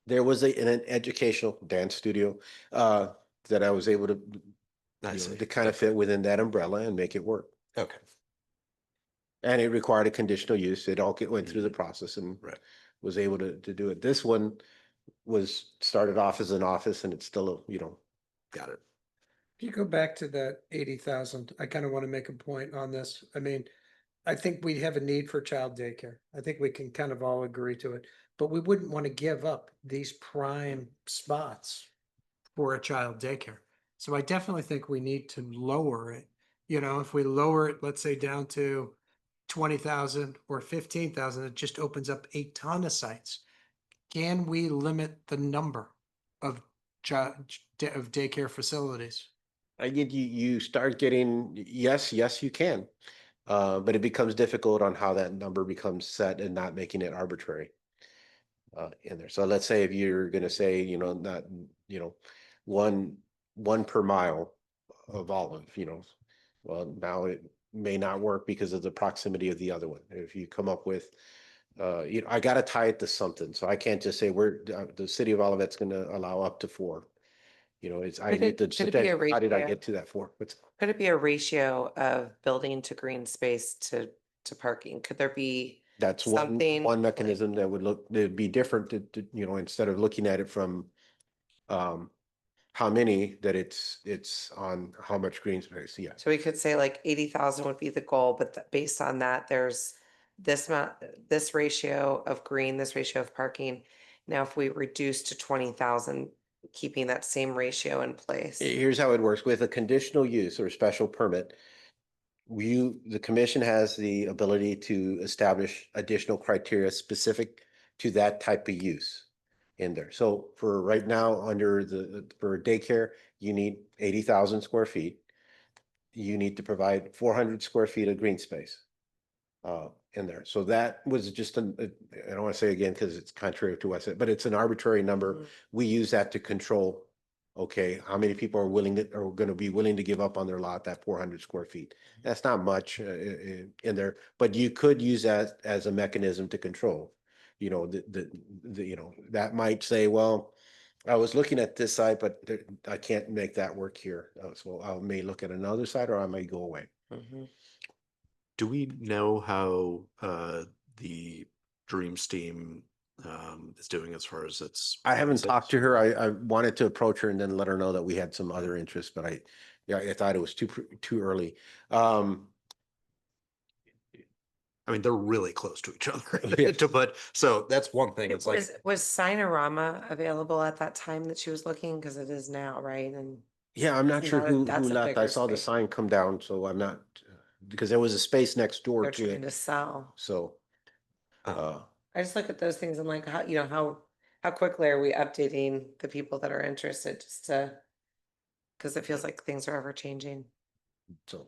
There was an educational dance studio that I was able to, I see. to kind of fit within that umbrella and make it work. Okay. And it required a conditional use. It all went through the process and Right. was able to do it. This one was started off as an office, and it's still, Got it. If you go back to that 80,000, I kind of want to make a point on this. I mean, I think we have a need for child daycare. I think we can kind of all agree to it, but we wouldn't want to give up these prime spots for a child daycare. So I definitely think we need to lower it. If we lower it, let's say down to 20,000 or 15,000, it just opens up a ton of sites. Can we limit the number of of daycare facilities? I get you start getting, yes, you can. But it becomes difficult on how that number becomes set and not making it arbitrary in there. So let's say if you're going to say, not, one per mile of olive, well, now it may not work because of the proximity of the other one. If you come up with, I got to tie it to something. So I can't just say the city of Olivet's going to allow up to 4. I need to, could it be a how did I ratio? get to that 4? Could it be a ratio of building to green space to parking? Could there be That's something one like- mechanism that would be different to, instead of looking at it from how many, that it's on how much green space. Yeah. So we could say like 80,000 would be the goal, but based on that, there's this amount, this ratio of green, this ratio of parking. Now, if we reduce to 20,000, keeping that same ratio in place. Here's how it works with a conditional use or special permit. The commission has the ability to establish additional criteria specific to that type of use in there. So for right now, for daycare, you need 80,000 square feet. You need to provide 400 square feet of green space in there. So that was just I don't want to say again, because it's contrary to what I said, but it's an arbitrary number. We use that to control, okay, how many people are going to be willing to give up on their lot, that 400 square feet. That's not much in there, but you could use that as a mechanism to control, that might say, well, I was looking at this side, but I can't make that work here. So I may look at another side, or I may go away. Mhm. Do we know how the Dream Steam is doing as far as its? I haven't exits? talked to her. I wanted to approach her and then let her know that we had some other interests, but I thought it was too early. I mean, they're really close to each other. Yeah. So that's one thing. It's like, Was Signarama available at that time that she was looking? Because it is now, right? And Yeah, I'm not Isn't sure that a- who that's a left. I bigger saw the space. sign come down, so I'm not, because there was a space next door they're to trying to it, sell. so. Uh, I just look at those things and like, how quickly are we updating the people that are interested just to, because it feels like things are ever changing. so.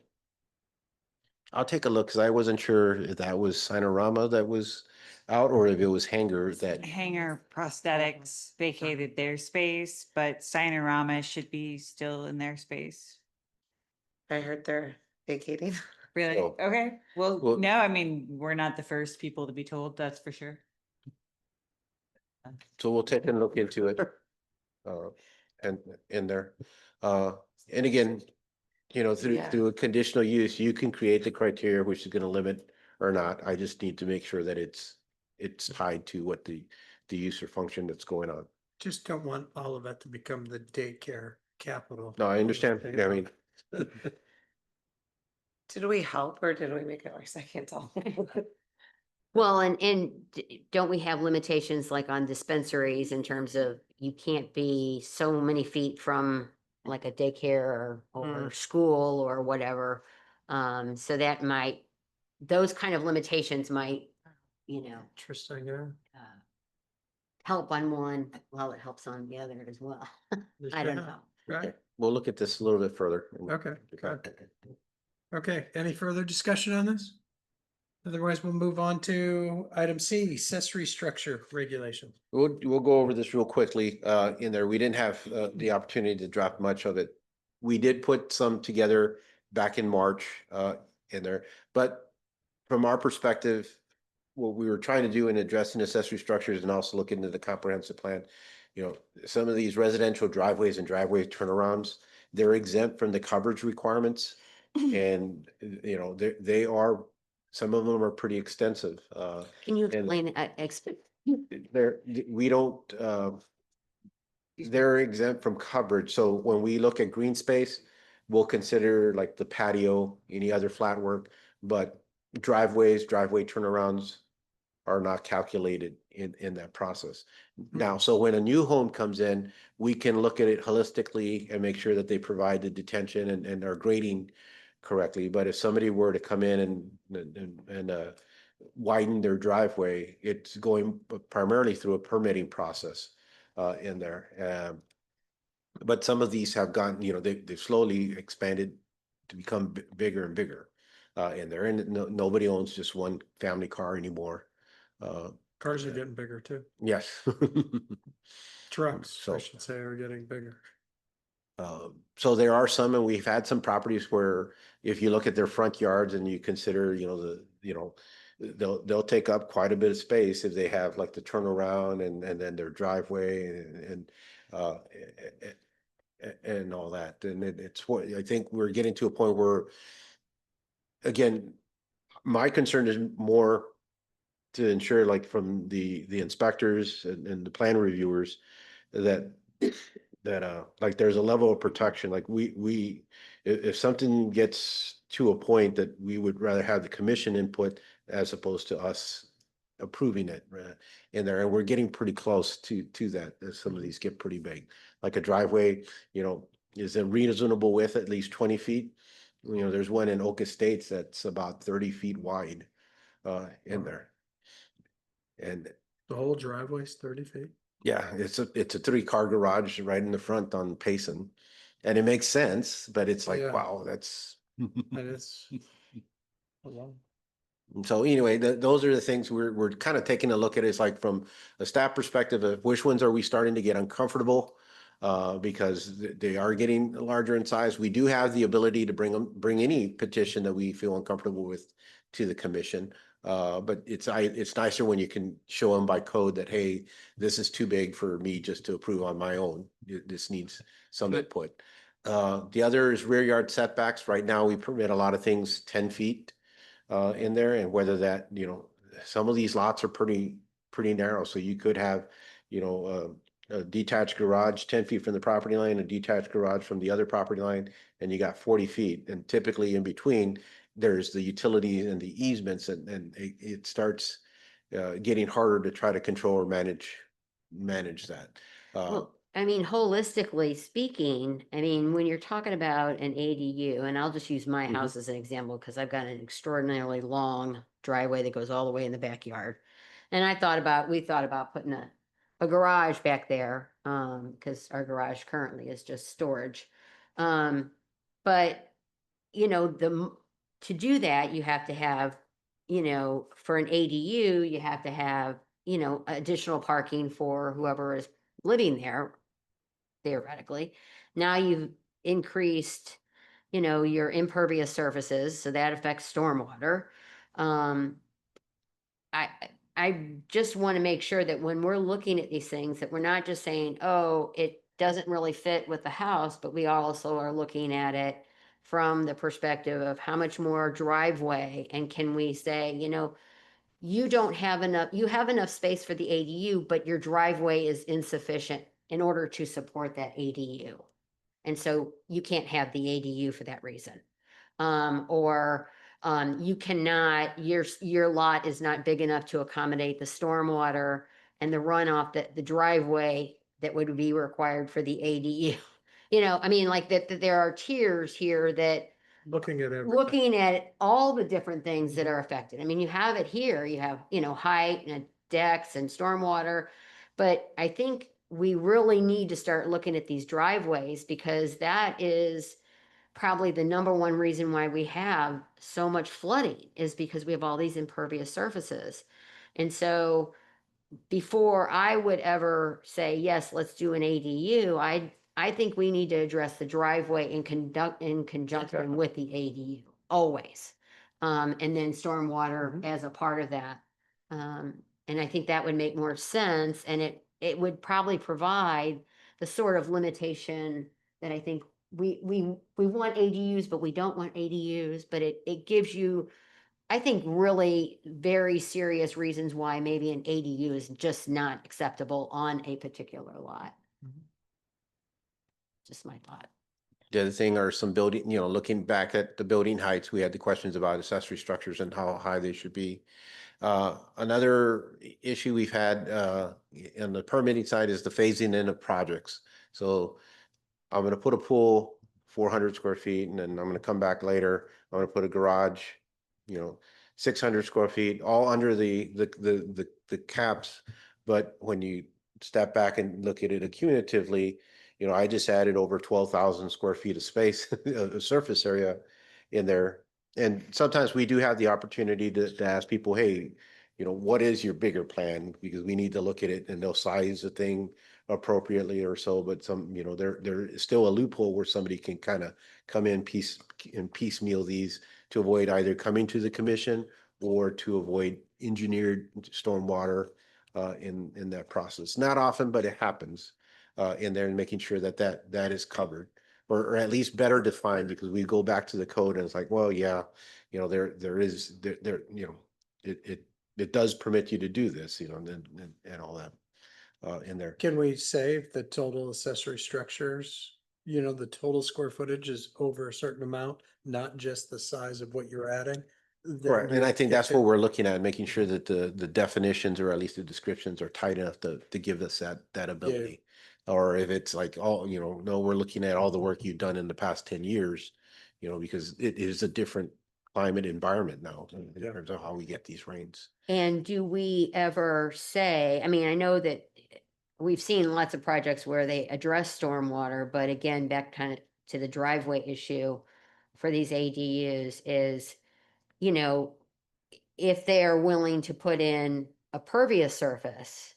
I'll take a look, because I wasn't sure if that was Sinorama that was out, or if it was Hanger that, Hanger Prosthetics vacated their space, but Sinorama should be still in their space. I heard they're vacating. Really? So- Okay. Well, Well- no, I mean, we're not the first people to be told, that's for sure. so we'll take a look into it. And in there, and again, Yeah. through a conditional use, you can create the criteria which is gonna limit or not. I just need to make sure that it's tied to what the use or function that's going on. Just don't want all of it to become the daycare capital. No, I understand. I mean, Did we help or did we make it worse? I can't tell. Well, and don't we have limitations like on dispensaries in terms of you can't be so many feet from like a daycare or school or whatever? So that might, those kind of limitations might, Interesting, yeah. help on one while it helps on the other as well. I don't know. Right, we'll look at this a little bit further. okay, good. Okay, any further discussion on this? Otherwise, we'll move on to item C, accessory structure regulations. We'll go over this real quickly, in there. We didn't have, the opportunity to drop much of it. We did put some together back in March, in there, but from our perspective, what we were trying to do in addressing accessory structures and also look into the comprehensive plan, some of these residential driveways and driveway turnarounds, they're exempt from the coverage requirements. And, they are, some of them are pretty extensive. Can you And- explain, we don't, they're exempt from coverage. So when we look at green space, we'll consider like the patio, any other flat work, but driveway turnarounds are not calculated in that process. Now, so when a new home comes in, we can look at it holistically and make sure that they provide the detention and are grading correctly. But if somebody were to come in and widen their driveway, it's going primarily through a permitting process in there. But some of these have gone, they've slowly expanded to become bigger and bigger in there. And nobody owns just one family car anymore. Cars are getting bigger too. Yes. Trucks, I So- should say, are getting bigger. So there are some, and we've had some properties where if you look at their front yards and you consider, they'll take up quite a bit of space if they have like the turnaround and then their driveway and all that. And it's what I think we're getting to a point where, again, my concern is more to ensure, like from the inspectors and the plan reviewers, that like there's a level of protection. Like if something gets to a point that we would rather have the commission input as opposed to us approving it in there, and we're getting pretty close to that as some of these get pretty big. Like a driveway, is a reasonable width at least 20 feet. There's one in Oak Estates that's about 30 feet wide in there. And The whole driveway's 30 feet. yeah, it's a 3-car garage right in the front on Payson. And it makes sense, but it's like, Yeah. wow, that's. And it's. a lot. So anyway, those are the things we're kind of taking a look at. It's like from a staff perspective of which ones are we starting to get uncomfortable? Because they are getting larger in size. We do have the ability to bring any petition that we feel uncomfortable with to the commission. But it's nicer when you can show them by code that, hey, this is too big for me just to approve on my own. This needs some input. The other is rear yard setbacks. Right now, we permit a lot of things 10 feet in there, and whether that, some of these lots are pretty narrow. So you could have, a detached garage 10 feet from the property line, a detached garage from the other property line, and you got 40 feet. And typically in between, there's the utilities and the easements and it starts getting harder to try to control or manage that. Well, I mean, holistically speaking, I mean, when you're talking about an ADU, and I'll just use my Mhm. house as an example, because I've got an extraordinarily long driveway that goes all the way in the backyard. And we thought about putting a garage back there, because our garage currently is just storage. But, you know, to do that, you have to have, you know, for an ADU, you have to have, you know, additional parking for whoever is living there, theoretically. Now you've increased, you know, your impervious surfaces, so that affects stormwater. Um, I, I just want to make sure that when we're looking at these things, that we're not just saying, oh, it doesn't really fit with the house, but we also are looking at it from the perspective of how much more driveway, and can we say, you know, you have enough space for the ADU, but your driveway is insufficient in order to support that ADU. And so you can't have the ADU for that reason. Or you cannot, your lot is not big enough to accommodate the stormwater and the runoff, that the driveway that would be required for the ADU. You know, I mean, like that there are tiers here that Looking at everything. looking at all the different things that are affected. I mean, you have it here, you have, you know, height and decks and stormwater. But I think we really need to start looking at these driveways, because that is probably the number one reason why we have so much flooding, is because we have all these impervious surfaces. And so before I would ever say, yes, let's do an ADU, I think we need to address the driveway in conjunction with the ADU, always. And then stormwater as a part of that. And I think that would make more sense, and it would probably provide the sort of limitation that I think we want ADUs, but we don't want ADUs, but it gives you, I think, really very serious reasons why maybe an ADU is just not acceptable on a particular lot. Just my thought. The other thing are some building, looking back at the building heights, we had the questions about accessory structures and how high they should be. Another issue we've had on the permitting side is the phasing in of projects. So I'm going to put a pool 400 square feet, and then I'm going to come back later. I'm going to put a garage, 600 square feet, all under the caps. But when you step back and look at it accumulatively, I just added over 12,000 square feet of space, of surface area in there. And sometimes we do have the opportunity to ask people, hey, what is your bigger plan? Because we need to look at it and they'll size the thing appropriately or so. But there is still a loophole where somebody can kind of come in piecemeal these to avoid either coming to the commission or to avoid engineered stormwater in that process. Not often, but it happens in there, and making sure that is covered, or at least better defined, because we go back to the code and it's like, well, yeah, it does permit you to do this, and all that in there. Can we say the total accessory structures, the total square footage is over a certain amount, not just the size of what you're adding? Right, and I think that's what we're looking at, making sure that the definitions, or at least the descriptions, are tight enough to give us that ability. Or if it's like, no, we're looking at all the work you've done in the past 10 years, because it is a different climate environment now in terms of how we get these rains. And do we ever say, I mean, I know that we've seen lots of projects where they address stormwater, but again, back kind of to the driveway issue for these ADUs is, if they are willing to put in a pervious surface,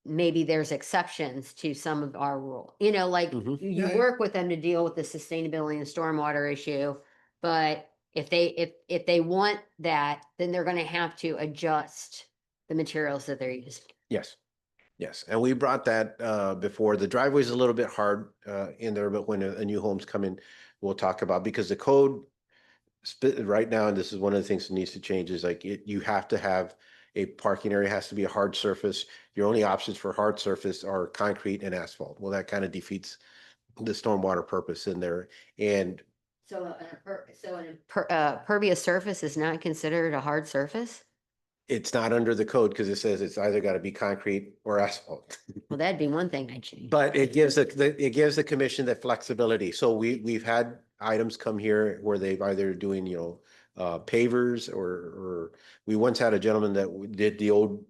maybe there's exceptions to some of our rule, like Mhm. you Yeah. work with them to deal with the sustainability and stormwater issue. But if they want that, then they're going to have to adjust the materials that they're using. Yes. Yes, and we brought that before. The driveway's a little bit hard in there, but when a new home's coming, we'll talk about, because the code right now, and this is one of the things that needs to change, is like you have to have a parking area, has to be a hard surface. Your only options for hard surface are concrete and asphalt. Well, that kind of defeats the stormwater purpose in there. And So, pervious surface is not considered a hard surface? It's not under the code because it says it's either got to be concrete or asphalt. Well, that'd be one thing I'd change. But it gives it gives the commission that flexibility. So we've had items come here where they've either doing, pavers or we once had a gentleman that did the old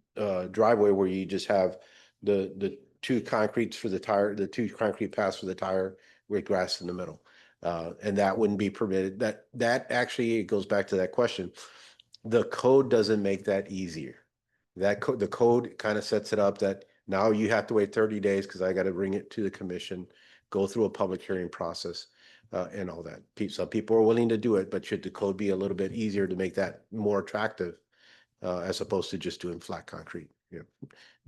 driveway where you just have the two concretes for the tire, the two concrete paths for the tire with grass in the middle. And that wouldn't be permitted. That actually it goes back to that question. The code doesn't make that easier. The code kind of sets it up that now you have to wait 30 days because I got to bring it to the commission, go through a public hearing process, and all that. Some people are willing to do it, but should the code be a little bit easier to make that more attractive, as opposed to just doing flat concrete?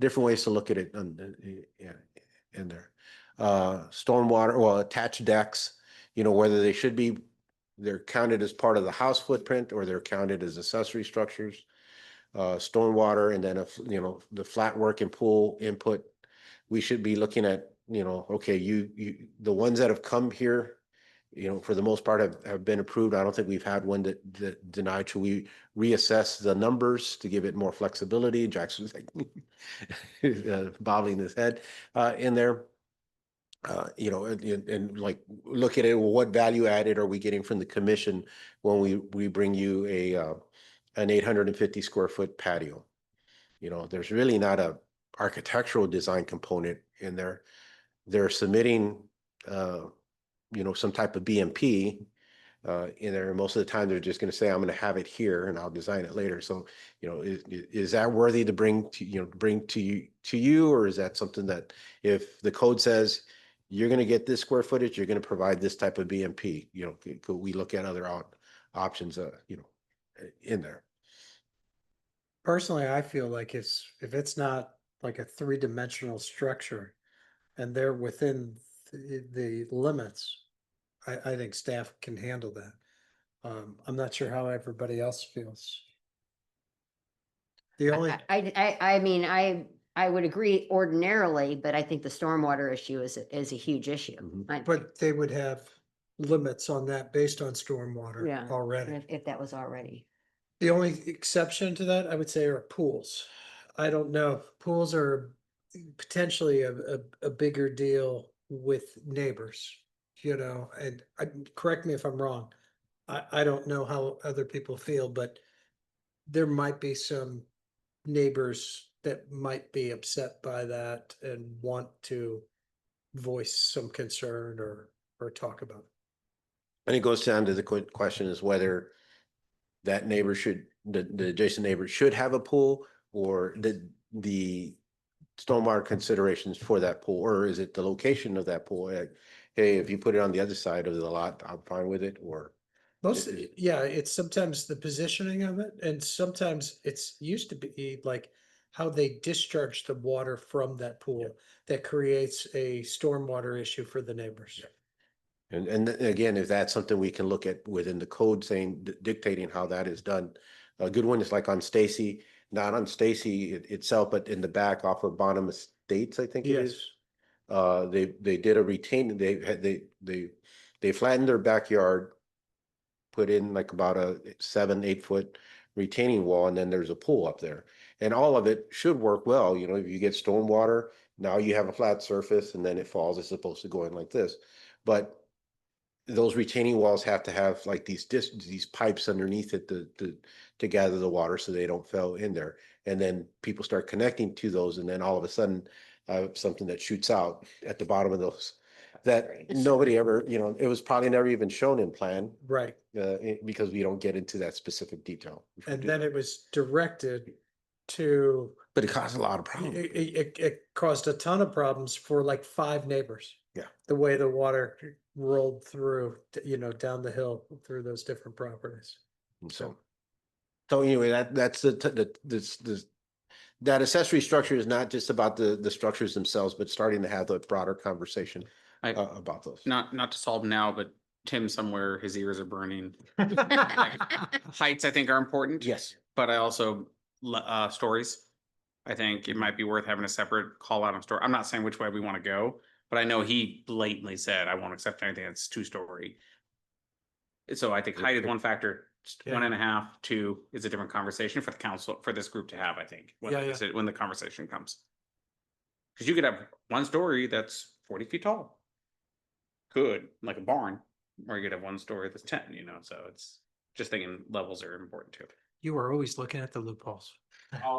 Different ways to look at it in there. Stormwater, well, attached decks, whether they're counted as part of the house footprint or they're counted as accessory structures. Stormwater, and then the flat work and pool input, we should be looking at, okay, the ones that have come here, for the most part have been approved. I don't think we've had one that denied. Should we reassess the numbers to give it more flexibility? Jackson's like bobbling his head in there. And like look at it, well, what value added are we getting from the commission when we bring you an 850 square foot patio? There's really not a architectural design component in there. They're submitting, some type of BMP in there. Most of the time, they're just going to say, "I'm going to have it here, and I'll design it later." So, is that worthy to bring to you, or is that something that if the code says you're going to get this square footage, you're going to provide this type of BMP? Could we look at other options, in there? Personally, I feel like if it's not like a three-dimensional structure and they're within the limits, I think staff can handle that. I'm not sure how everybody else feels. The only, I mean, I would agree ordinarily, but I think the stormwater issue is a huge issue. Mhm. but they would have limits on that based on stormwater Yeah, already. if that was already. The only exception to that, I would say, are pools. I don't know. Pools are potentially a bigger deal with neighbors, and correct me if I'm wrong. I don't know how other people feel, but there might be some neighbors that might be upset by that and want to voice some concern or talk about it. And it goes down to the question is whether that neighbor the adjacent neighbor should have a pool, or the stormwater considerations for that pool, or is it the location of that pool? Like, hey, if you put it on the other side of the lot, I'm fine with it, or Yeah, it's sometimes the positioning of it, and sometimes it's used to be like how they discharge the water from that pool that creates a stormwater issue for the neighbors. and again, if that's something we can look at within the code saying, dictating how that is done. A good one is like on Stacy, not on Stacy itself, but in the back off of Bonham Estates, I think it Yes, is. They did a retaining, they flattened their backyard, put in like about a 7-8 foot retaining wall, and then there's a pool up there. And all of it should work well. If you get storm water, now you have a flat surface and then it falls. It's supposed to go in like this. But those retaining walls have to have like these pipes underneath it to gather the water so they don't fall in there. And then people start connecting to those, and then all of a sudden, something that shoots out at the bottom of those that nobody ever, it was probably never even shown in plan, right. because we don't get into that specific detail. And then it was directed to, But it caused a lot of problems. it caused a ton of problems for like 5 neighbors. Yeah. The way the water rolled through, down the hill through those different properties. And so anyway, that's that accessory structure is not just about the structures themselves, but starting to have the broader conversation about those. Not to solve now, but Tim somewhere, his ears are burning. Heights, I think, are important. Yes. But I also, stories. I think it might be worth having a separate call out on story. I'm not saying which way we want to go, but I know he blatantly said, I won't accept anything that's 2-story. So I think height is one factor, Yeah. 1.5, 2 is a different conversation for the council, for this group to have, I think. When the conversation comes. Cause you could have one story that's 40 feet tall. Could, like a barn, or you could have one story that's 10, so it's just thinking levels are important too. You are always looking at the loopholes. I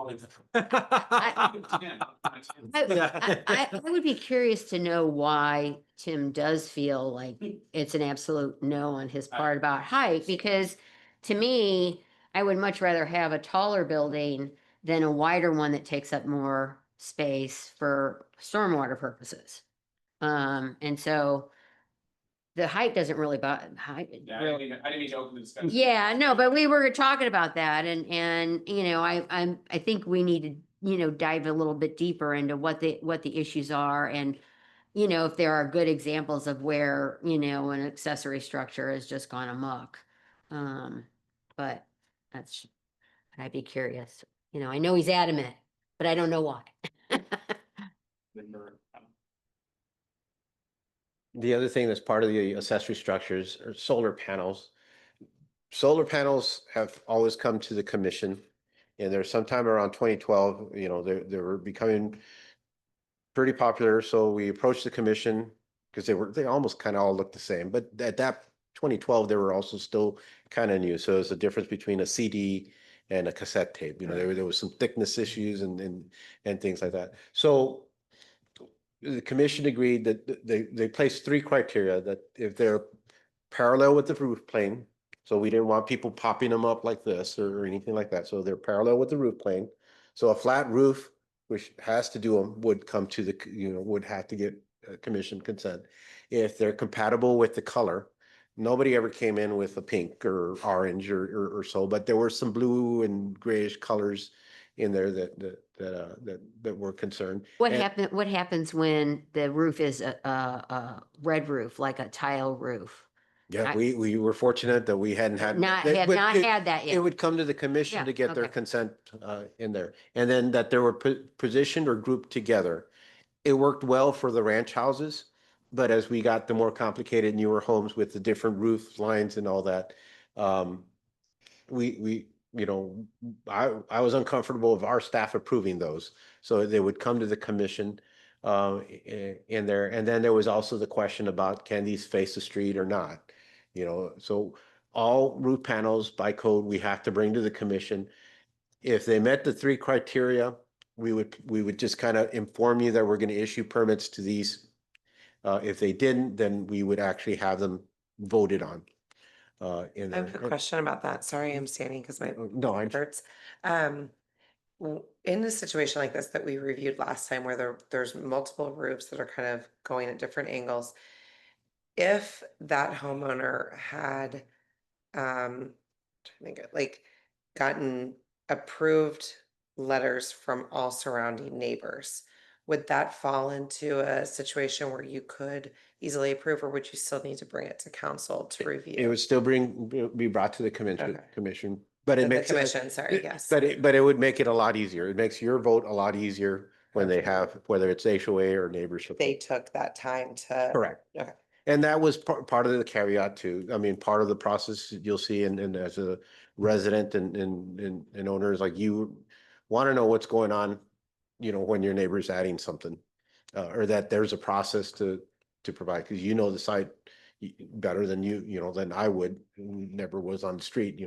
would be curious to know why Tim does feel like it's an absolute no on his part about height, because to me, I would much rather have a taller building than a wider one that takes up more space for stormwater purposes. And so the height doesn't really bother, height. Yeah, I didn't mean to open the discussion. Yeah, no, but we were talking about that and, I think we need to, dive a little bit deeper into what the issues are and, if there are good examples of where, an accessory structure has just gone amok. But I'd be curious, I know he's adamant, but I don't know why. The other thing that's part of the accessory structures are solar panels. Solar panels have always come to the commission, and there's sometime around 2012, they were becoming pretty popular. So we approached the commission because they almost kind of all looked the same, but at that 2012, they were also still kind of new. So there's a difference between a CD and a cassette tape. There was some thickness issues and things like that. So the commission agreed that they placed 3 criteria: that if they're parallel with the roof plane, so we didn't want people popping them up like this or anything like that. So they're parallel with the roof plane. So a flat roof, which has to do them, would come to would have to get commission consent. If they're compatible with the color, nobody ever came in with a pink or orange or so, but there were some blue and grayish colors in there that were concerned. What happens when the roof is a red roof, like a tile roof? Yeah, we were fortunate that we hadn't had. Have not had that It yet. would come to the commission Yeah, to get their okay. consent in there. And then that they were positioned or grouped together. It worked well for the ranch houses, but as we got the more complicated newer homes with the different roof lines and all that, I was uncomfortable of our staff approving those. So they would come to the commission in there. And then there was also the question about, can these face the street or not? So all roof panels by code, we have to bring to the commission. If they met the 3 criteria, we would just kind of inform you that we're going to issue permits to these. If they didn't, then we would actually have them voted on. In I have a there. question about that. Sorry, I'm standing because my No, I hurts. In a situation like this that we reviewed last time where there's multiple roofs that are kind of going at different angles, if that homeowner had trying to think of, like, gotten approved letters from all surrounding neighbors, would that fall into a situation where you could easily approve, or would you still need to bring it to council to review? It would still be brought to the Okay. commission, but it The makes. commission, sorry, yes. But it would make it a lot easier. It makes your vote a lot easier when they have, whether it's HOA or neighbors. They took that time to. Correct. Okay. And that was part of the caveat too. I mean, part of the process you'll see and as a resident and owners, like, you want to know what's going on, when your neighbor's adding something. Or that there's a process to provide, because the site better than than I would, who never was on the street,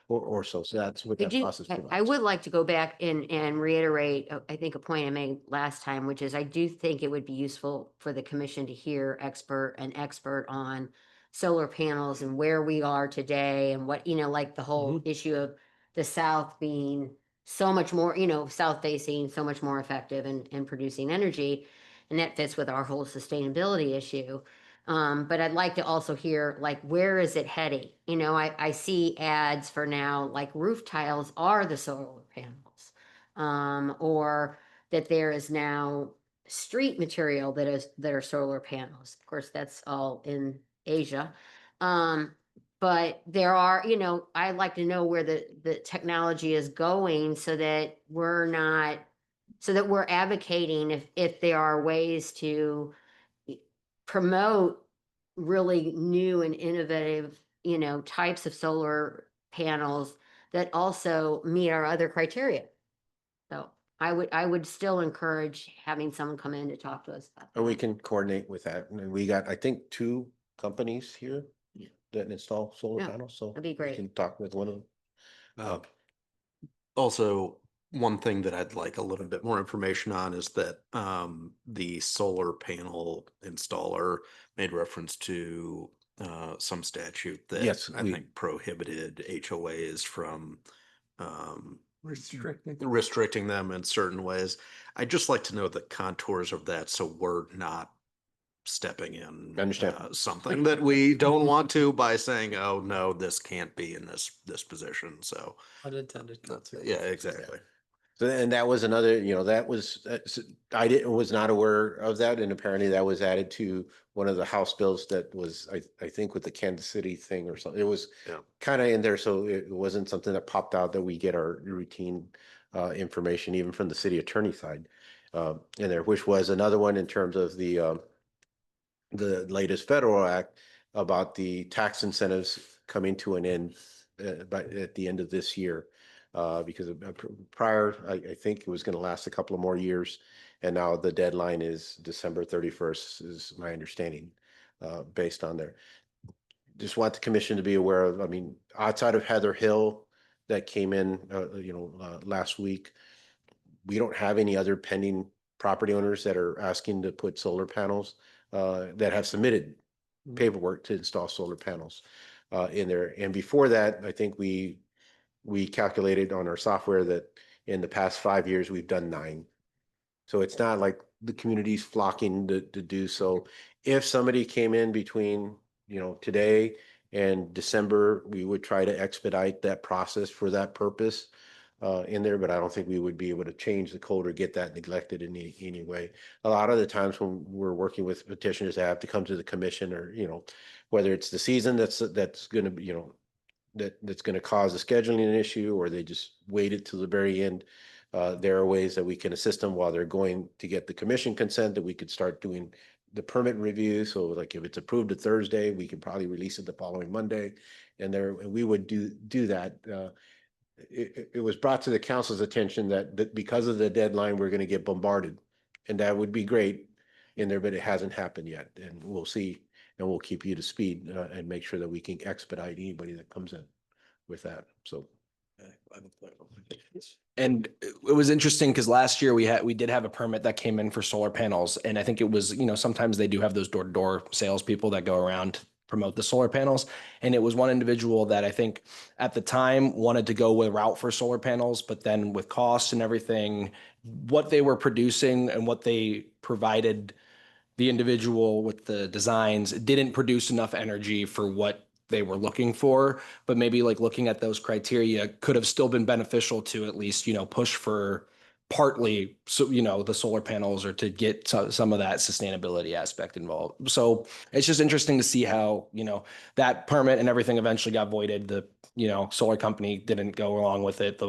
or so. So that's what that process I provides. would like to go back and reiterate, I think a point I made last time, which is I do think it would be useful for the commission to hear an expert on solar panels and where we are today and what, like the whole issue of the south being so much more, south facing, so much more effective in producing energy. And that fits with our whole sustainability issue. But I'd like to also hear, like, where is it heading? I see ads for now, like roof tiles are the solar panels. Or that there is now street material that are solar panels. Of course, that's all in Asia. But there are, I'd like to know where the technology is going so that we're advocating if there are ways to promote really new and innovative types of solar panels that also meet our other criteria. So I would still encourage having someone come in to talk to us about And we that. can coordinate with that. And we got, I think, 2 companies here that install solar Yeah, panels, so. that'd be we great. Can talk with one of them. Also, one thing that I'd like a little bit more information on is that the solar panel installer made reference to some statute that Yes, I we- think prohibited HOAs from Restricted. restricting them in certain ways. I'd just like to know the contours of that so we're not stepping in Understand. something that we don't want to by saying, oh, no, this can't be in this position. So Unintended yeah, consequences. exactly. So, and that was another, that was, was not aware of that, and apparently that was added to one of the House bills that was, I think with the Kansas City thing or something, it was Yeah. kind of in there, so it wasn't something that popped out that we get our routine information, even from the city attorney side in there, which was another one in terms of the latest federal act about the tax incentives coming to an end at the end of this year. Because prior, I think it was going to last a couple of more years. And now the deadline is December 31st is my understanding, based on there. Just want the commission to be aware of, I mean, outside of Heather Hill that came in, last week, we don't have any other pending property owners that are asking to put solar panels that have submitted paperwork to install solar panels in there. And before that, I think we calculated on our software that in the past 5 years, we've done 9. So it's not like the community's flocking to do so. If somebody came in between, today and December, we would try to expedite that process for that purpose in there, but I don't think we would be able to change the code or get that neglected in any way. A lot of the times when we're working with petitioners, they have to come to the commission or, whether it's the season that's going to be, that's going to cause a scheduling issue, or they just waited till the very end. There are ways that we can assist them while they're going to get the commission consent, that we could start doing the permit review. So like if it's approved a Thursday, we could probably release it the following Monday. And we would do that. It was brought to the council's attention that because of the deadline, we're going to get bombarded. And that would be great in there, but it hasn't happened yet. And we'll see, and we'll keep you to speed and make sure that we can expedite anybody that comes in with that. So. And it was interesting because last year we did have a permit that came in for solar panels. And I think it was, sometimes they do have those door-to-door salespeople that go around promote the solar panels. And it was one individual that I think at the time wanted to go with a route for solar panels, but then with costs and everything, what they were producing and what they provided the individual with the designs didn't produce enough energy for what they were looking for. But maybe like looking at those criteria could have still been beneficial to at least, push for partly, so, the solar panels, or to get some of that sustainability aspect involved. So it's just interesting to see how, that permit and everything eventually got voided. The, solar company didn't go along with it.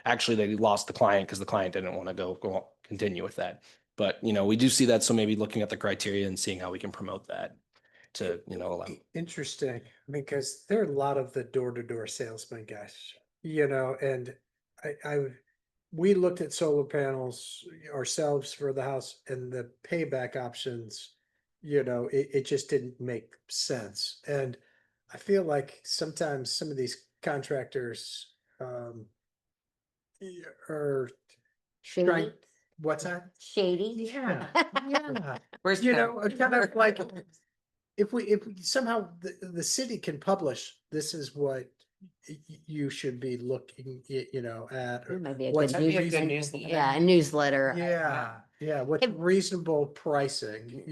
Actually, they lost the client because the client didn't want to continue with that. But, we do see that. So maybe looking at the criteria and seeing how we can promote that to, allow. Interesting, because there are a lot of the door-to-door salesmen guys, and we looked at solar panels ourselves for the house, and the payback options, it just didn't make sense. And I feel like sometimes some of these contractors are Shady? trying, what's that? Shady? Yeah, yeah. Where's Kind Ken? of like, if we somehow the city can publish, this is what you should be looking, at. or It might be a what's good That'd be a good reasonable- newsletter. Yeah, a newsletter. Yeah, what's Hey- reasonable pricing,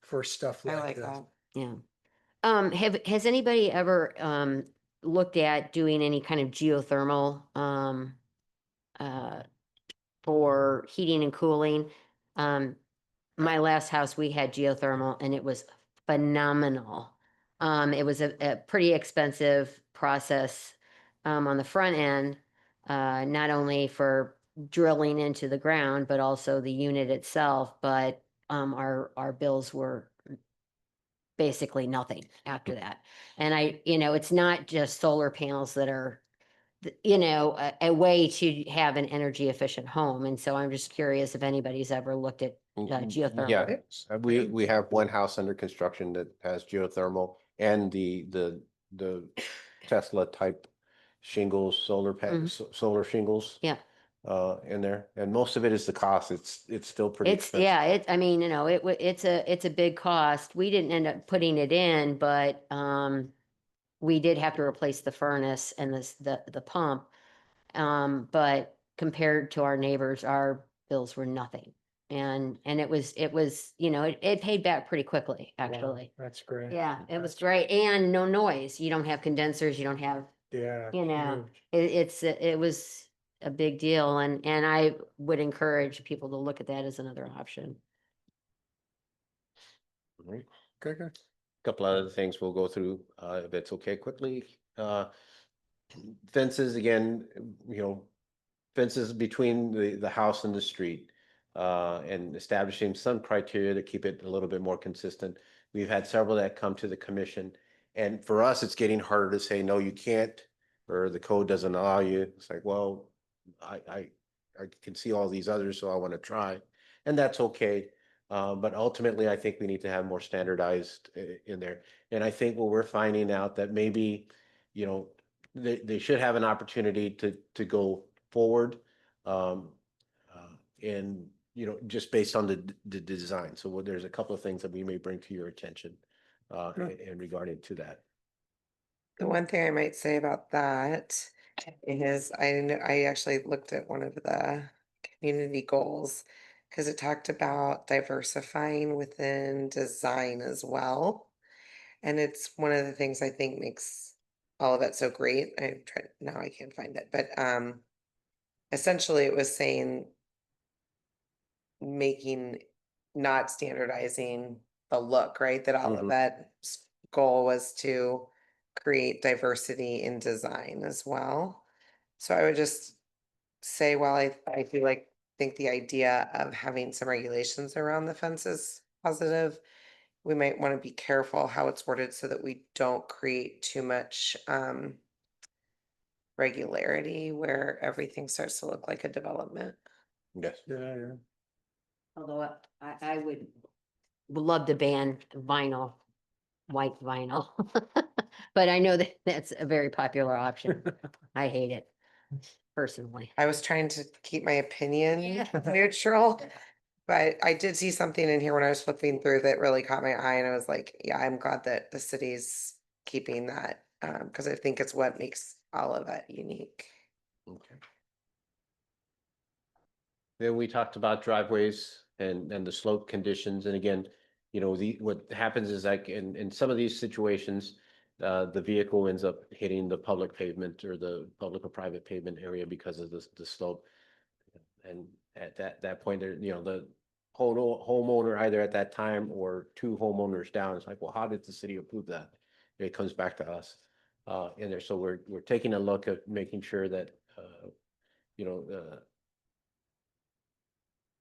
for stuff I like like this. that. Yeah. Has anybody ever looked at doing any kind of geothermal for heating and cooling? My last house, we had geothermal and it was phenomenal. It was a pretty expensive process on the front end, not only for drilling into the ground, but also the unit itself. But our bills were basically nothing after that. And it's not just solar panels that are, a way to have an energy efficient home. And so I'm just curious if anybody's ever looked at geothermal. Yeah, we have one house under construction that has geothermal and the Tesla type shingles, solar shingles. Yeah. In there, and most of it is the cost. It's still pretty expensive. It's a big cost. We didn't end up putting it in, but we did have to replace the furnace and the pump. But compared to our neighbors, our bills were nothing. And it was, it paid back pretty quickly, actually. Wow, that's great. Yeah, it was great. And no noise. You don't have condensers, you don't have, Yeah. it was a big deal. And I would encourage people to look at that as another option. Right. Okay, good. Couple other things we'll go through, if it's okay, quickly. Fences again, fences between the house and the street, and establishing some criteria to keep it a little bit more consistent. We've had several that come to the commission, and for us, it's getting harder to say, no, you can't, or the code doesn't allow you. It's like, well, I can see all these others, so I want to try, and that's okay. But ultimately, I think we need to have more standardized in there. And I think what we're finding out that maybe, they should have an opportunity to go forward. And, just based on the design. So there's a couple of things that we may bring to your attention in regarding to that. The one thing I might say about that is I actually looked at one of the community goals because it talked about diversifying within design as well. And it's one of the things I think makes all of it so great. Now I can't find it, but essentially it was saying not standardizing the look, right? That all of that goal was to create diversity in design as well. So I would just say, while I think the idea of having some regulations around the fence is positive, we might want to be careful how it's worded so that we don't create too much regularity where everything starts to look like a development. Yes. Yeah. Although I would love to ban vinyl, white vinyl. But I know that's a very popular option. I hate it personally. I was trying to keep my opinion neutral, but I did see something in here when I was flipping through that really caught my eye, and I was like, yeah, I'm glad that the city's keeping that, because I think it's what makes all of it unique. Okay. Then we talked about driveways and the slope conditions, and again, what happens is, like in some of these situations, the vehicle ends up hitting the public pavement or the public or private pavement area because of the slope. And at that point, there, the homeowner either at that time or two homeowners down, it's like, well, how did the city approve that? It comes back to us in there. So we're taking a look at making sure that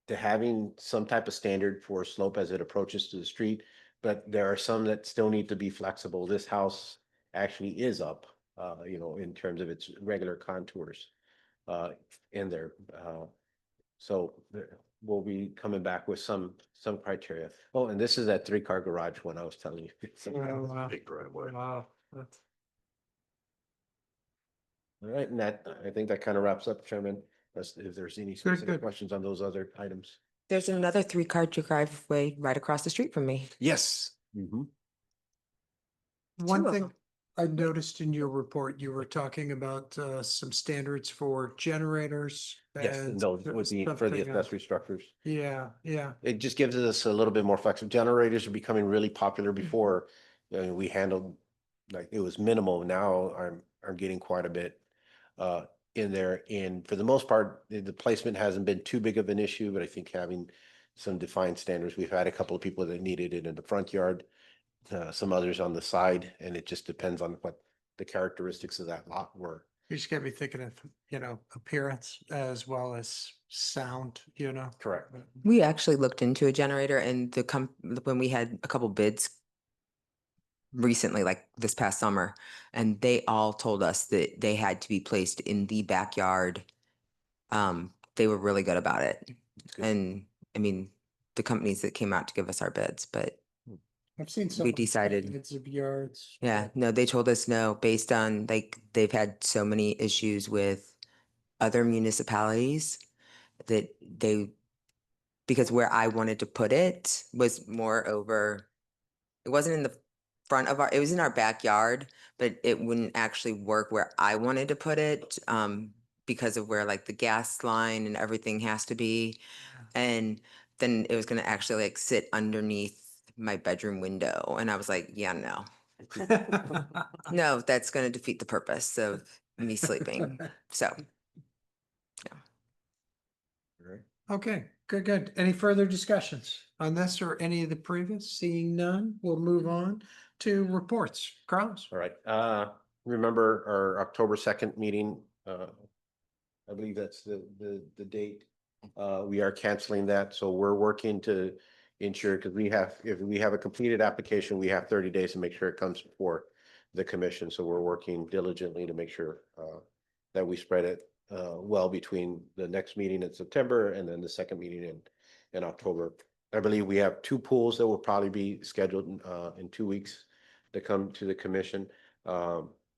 to having some type of standard for slope as it approaches to the street, but there are some that still need to be flexible. This house actually is up, in terms of its regular contours in there. So we'll be coming back with some criteria. Oh, and this is that 3-car garage one I was telling you. Oh, wow. Big driveway. Wow. All right, and I think that kind of wraps up, Chairman. If there's any specific good. questions on those other items. There's another 3-car driveway right across the street from me. Yes. One of thing them. I noticed in your report, you were talking about some standards for generators. Yes, and and those would be for the something else. accessory structures. Yeah. It just gives us a little bit more flexibility. Generators are becoming really popular. Before, we handled, like, it was minimal. Now I'm getting quite a bit in there. And for the most part, the placement hasn't been too big of an issue, but I think having some defined standards, we've had a couple of people that needed it in the front yard, some others on the side, and it just depends on what the characteristics of that lot were. You just got me thinking of, appearance as well as sound, Correct. We actually looked into a generator, and when we had a couple bids recently, like this past summer, and they all told us that they had to be placed in the backyard. They were really good about it. And I mean, the companies that came out to give us our bids, but I've seen some. we decided- It's yards. yeah, no, they told us no, based on like, they've had so many issues with other municipalities that they, because where I wanted to put it was more over, it wasn't in the front of our, it was in our backyard, but it wouldn't actually work where I wanted to put it, because of where like the gas line and everything has to be. And then it was gonna actually like sit underneath my bedroom window, and I was like, yeah, no. No, that's gonna defeat the purpose of me sleeping, so. Okay, good. Any further discussions on this or any of the previous? Seeing none, we'll move on to reports. Carlos? All right, remember our October 2nd meeting, I believe that's the date. We are canceling that, so we're working to ensure, because if we have a completed application, we have 30 days to make sure it comes before the commission, so we're working diligently to make sure that we spread it well between the next meeting in September and then the second meeting in October. I believe we have 2 pools that will probably be scheduled in 2 weeks to come to the commission.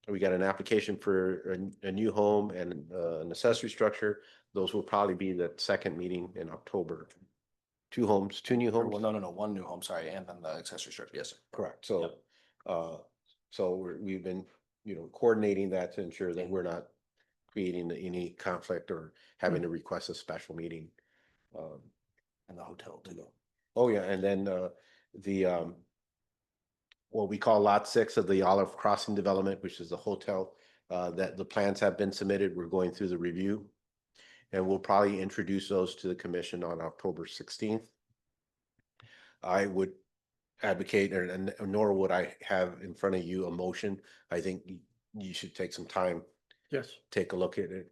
We got an application for a new home and an accessory structure. Those will probably be the second meeting in October. 2 homes, 2 new homes. Well, no, one new home, sorry, and then the accessory structure, yes, sir. Correct. So, we've been, coordinating that to ensure that we're not creating any conflict or having to request a special meeting. And the hotel too. Oh, yeah, and then the what we call Lot 6 of the Olive Crossing development, which is the hotel, that the plans have been submitted. We're going through the review. And we'll probably introduce those to the commission on October 16th. I would advocate, and nor would I have in front of you a motion. I think you should take some time, Yes. take a look at it,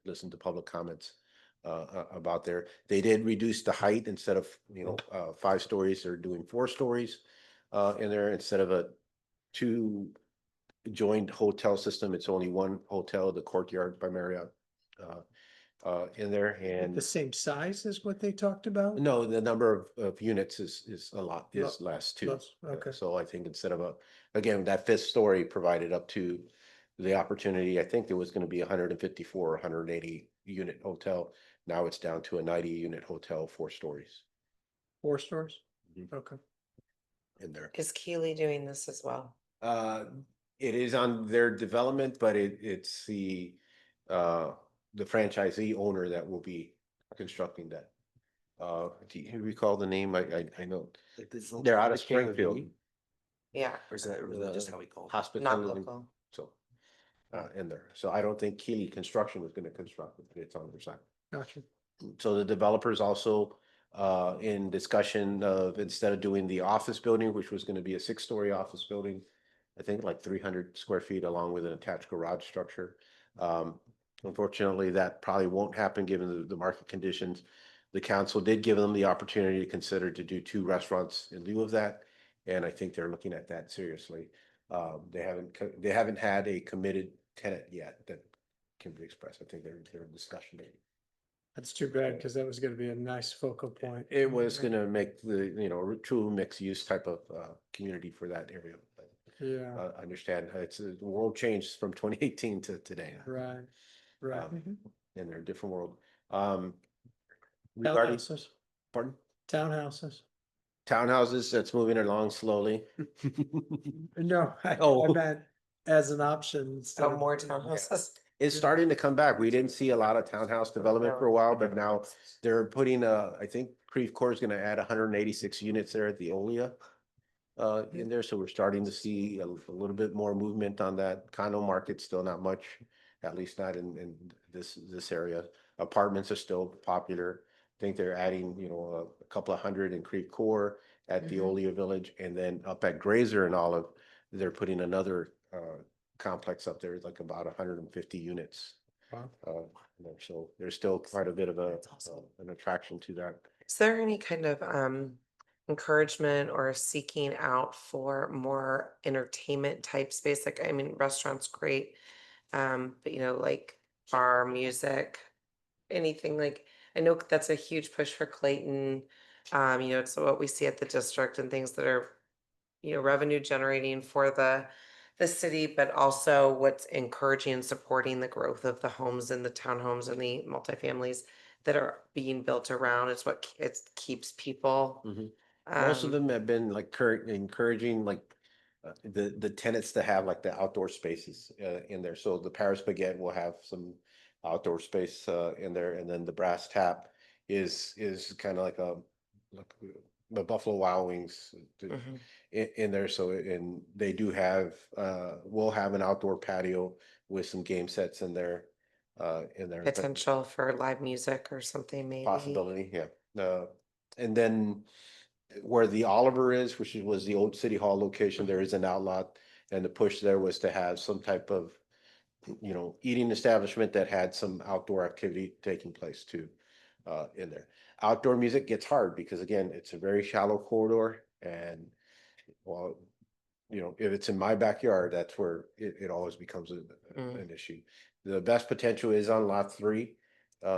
listen to public comments about there. They did reduce the height instead of, 5 stories, they're doing 4 stories in there instead of a 2 joined hotel system. It's only 1 hotel, the Courtyard by Marriott in there, and The same size as what they talked about? no, the number of units is a lot, is Lo- less too. less, okay. So I think instead of again, that 5th story provided up to the opportunity, I think there was gonna be 154 or 180 unit hotel. Now it's down to a 90 unit hotel, 4 stories 4 stores? Mhm. Okay. in there. Is Keely doing this as well? It is on their development, but it's the franchisee owner that will be constructing that. Do you recall the name? I know. They're out of Springfield. Yeah, Or is that really just how we call it? not Hospitality, local. so. In there, so I don't think Keely Construction was gonna construct it, it's on their side. Gotcha. So the developers also in discussion of, instead of doing the office building, which was gonna be a 6-story office building, I think like 300 square feet along with an attached garage structure. Unfortunately, that probably won't happen given the market conditions. The council did give them the opportunity to consider to do 2 restaurants in lieu of that, and I think they're looking at that seriously. They haven't had a committed tenant yet that can be expressed. I think they're in discussion. That's too bad because that was gonna be a nice focal point. It was gonna make the, true mixed use type of community for that area. But Yeah, I understand the world changed from 2018 to today. right. In their different world. Regarding, Townhouses, pardon? townhouses. Townhouses, that's moving along slowly. No, I Oh. meant as an option. instead Oh, of- more townhouses? It's starting to come back. We didn't see a lot of townhouse development for a while, but now they're putting, I think Creve Coeur is gonna add 186 units there at the Olia. In there, so we're starting to see a little bit more movement on that condo market, still not much, at least not in this area. Apartments are still popular. I think they're adding, a couple of hundred in Creve Coeur at the Olia Village, and then up at Grazer and Olive, they're putting another complex up there, like about 150 units. Wow. In there. So there's still quite a bit of an attraction to that. Is there any kind of encouragement or seeking out for more entertainment type space. Like, I mean, restaurants great. But like bar music, anything like, I know that's a huge push for Clayton. It's what we see at the district and things that are, revenue generating for the city, but also what's encouraging and supporting the growth of the homes and the townhomes and the multifamilies that are being built around. It's what it keeps people. Most of Um, them have been like encouraging like the tenants to have like the outdoor spaces in there. So the Paris Baguette will have some outdoor space in there, and then the Brass Tap is kind of like like the Buffalo Wild Wings mhm. in there. So and they do have will have an outdoor patio with some game sets in there but Potential for live music or something maybe. possibility, yeah. And then where the Oliver is, which was the old City Hall location, there is an outlet, and the push there was to have some type of, eating establishment that had some outdoor activity taking place too, in there. Outdoor music gets hard because again, it's a very shallow corridor, and well, if it's in my backyard, that's where it always becomes an issue. The best potential is on lot 3,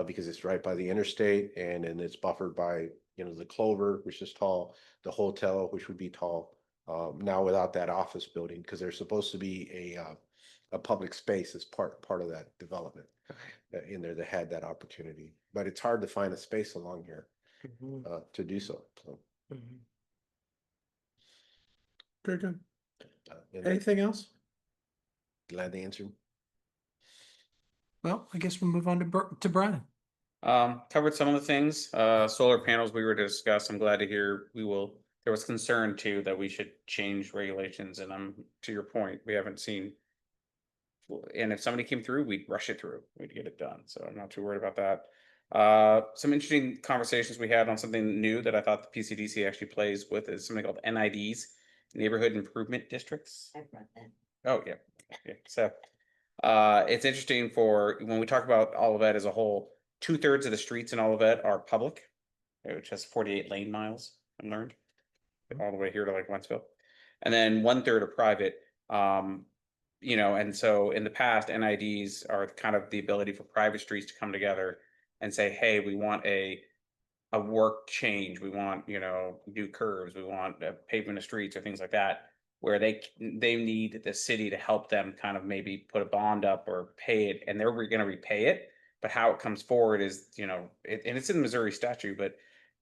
because it's right by the interstate, and then it's buffered by, the Clover, which is tall, the hotel, which would be tall. Now without that office building, because there's supposed to be a public space as part of that development in there that had that opportunity. But it's hard to find a space along here to do so. Mhm. Very good. And Anything else? glad to answer. Well, I guess we'll move on to Brian. Covered some of the things, solar panels we were to discuss. I'm glad to hear there was concern too that we should change regulations, and to your point, we haven't seen. And if somebody came through, we'd rush it through, we'd get it done. So I'm not too worried about that. Some interesting conversations we had on something new that I thought the PCDC actually plays with is something called NIDs, Neighborhood Improvement Districts. I've read that. Oh yeah. So it's interesting for when we talk about Olivet as a whole, 2/3 of the streets in Olivet are public, which has 48 lane miles, I learned, all the way here to like Wentzville. And then 1/3 are private. And so in the past, NIDs are kind of the ability for private streets to come together and say, hey, we want a work change. We want, new curves. We want a pavement of streets or things like that, where they need the city to help them kind of maybe put a bond up or pay it, and they're going to repay it. But how it comes forward is, and it's in the Missouri statute, but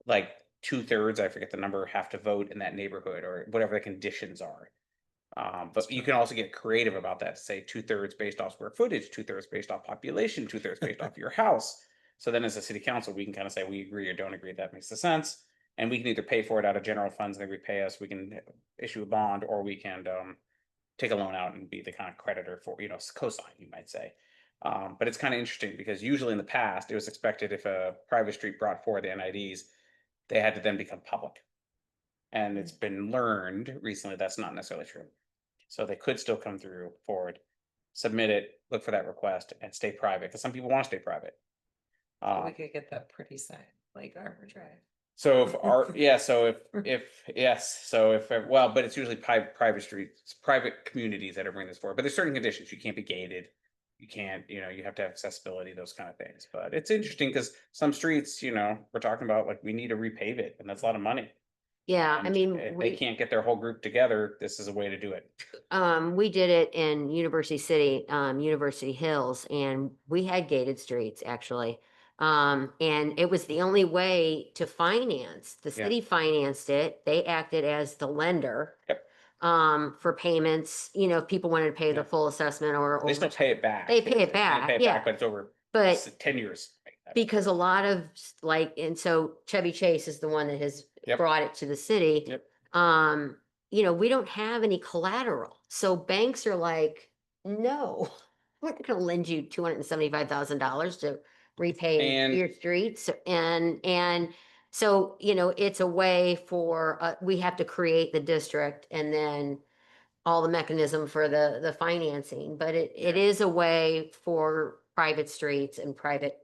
like 2/3, I forget the number, have to vote in that neighborhood or whatever the conditions are. But you can also get creative about that, say 2/3 based off square footage, 2/3 based off population, 2/3 based off your house. So then as a city council, we can kind of say, we agree or don't agree, that makes the sense. And we can either pay for it out of general funds and they repay us, we can issue a bond, or we can take a loan out and be the kind of creditor for, cosign, you might say. But it's kind of interesting because usually in the past, it was expected if a private street brought forward the NIDs, they had to then become public. And it's been learned recently that's not necessarily true. So they could still come through forward, submit it, look for that request, and stay private, because some people want to stay private. We could get that pretty sign, like Arbor Drive. So but it's usually private streets, private communities that are bringing this forward. But there's certain conditions. You can't be gated. You can't, you have to have accessibility, those kind of things. But it's interesting because some streets, we're talking about like we need to repave it, and that's a lot of money. Yeah, I And mean, if they can't get their whole group together, this is a way to do it. we did it in University City, University Hills, and we had gated streets actually. And it was the only way to finance. The Yeah. city financed it. They acted as the lender. Yep. For payments, if people wanted to pay Yeah. the full assessment or. They still pay it back. They pay it back, yeah. But it's over But 10 years. because a lot of and so Chevy Chase is the one that has Yep. brought it to the city. Yep. We don't have any collateral. So banks are like, no, we're not gonna lend you $275,000 to repay And- your streets. And so, it's a way for, we have to create the district and then all the mechanism for the financing, but it is a way for private streets and private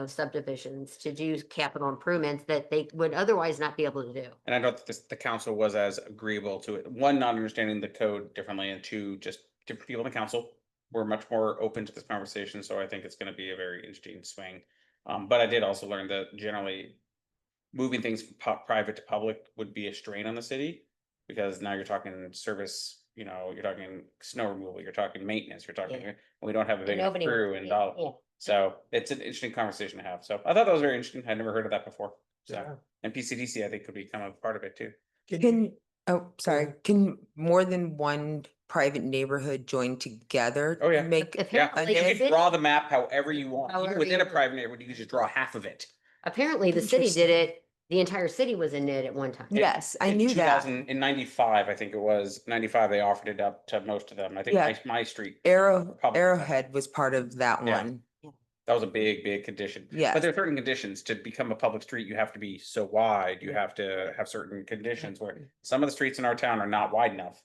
subdivisions to do capital improvements that they would otherwise not be able to do. And I don't think the council was as agreeable to it. One, not understanding the code differently, and two, just different people in the council were much more open to this conversation. So I think it's going to be a very interesting swing. But I did also learn that generally moving things from private to public would be a strain on the city, because now you're talking service, you're talking snow removal, you're talking maintenance, you're talking, Yeah. we don't have a big enough nobody crew wants and to- all. yeah. So it's an interesting conversation to have. So I thought that was very interesting. I'd never heard of that before. So, Yeah. and PCDC, I think, could become a part of it too. Can, oh, sorry, ahead. can more than one private neighborhood join together? Oh, yeah. to Make, Yeah, Apparently, you the can city- draw the map however you want. Even However within you a want. private neighborhood, you can just draw half of it. Apparently, the city did it. The entire city was in it at one time. yes, I In knew that. 2000 In 95, I think it was 95, they offered it up to most of them. I think Yeah. my street, Public. Arrowhead was part of that Yeah. one. that was a big condition. Yes. But there are certain conditions to become a public street. You have to be so wide. You have to have certain conditions where some of the streets in our town are not wide enough.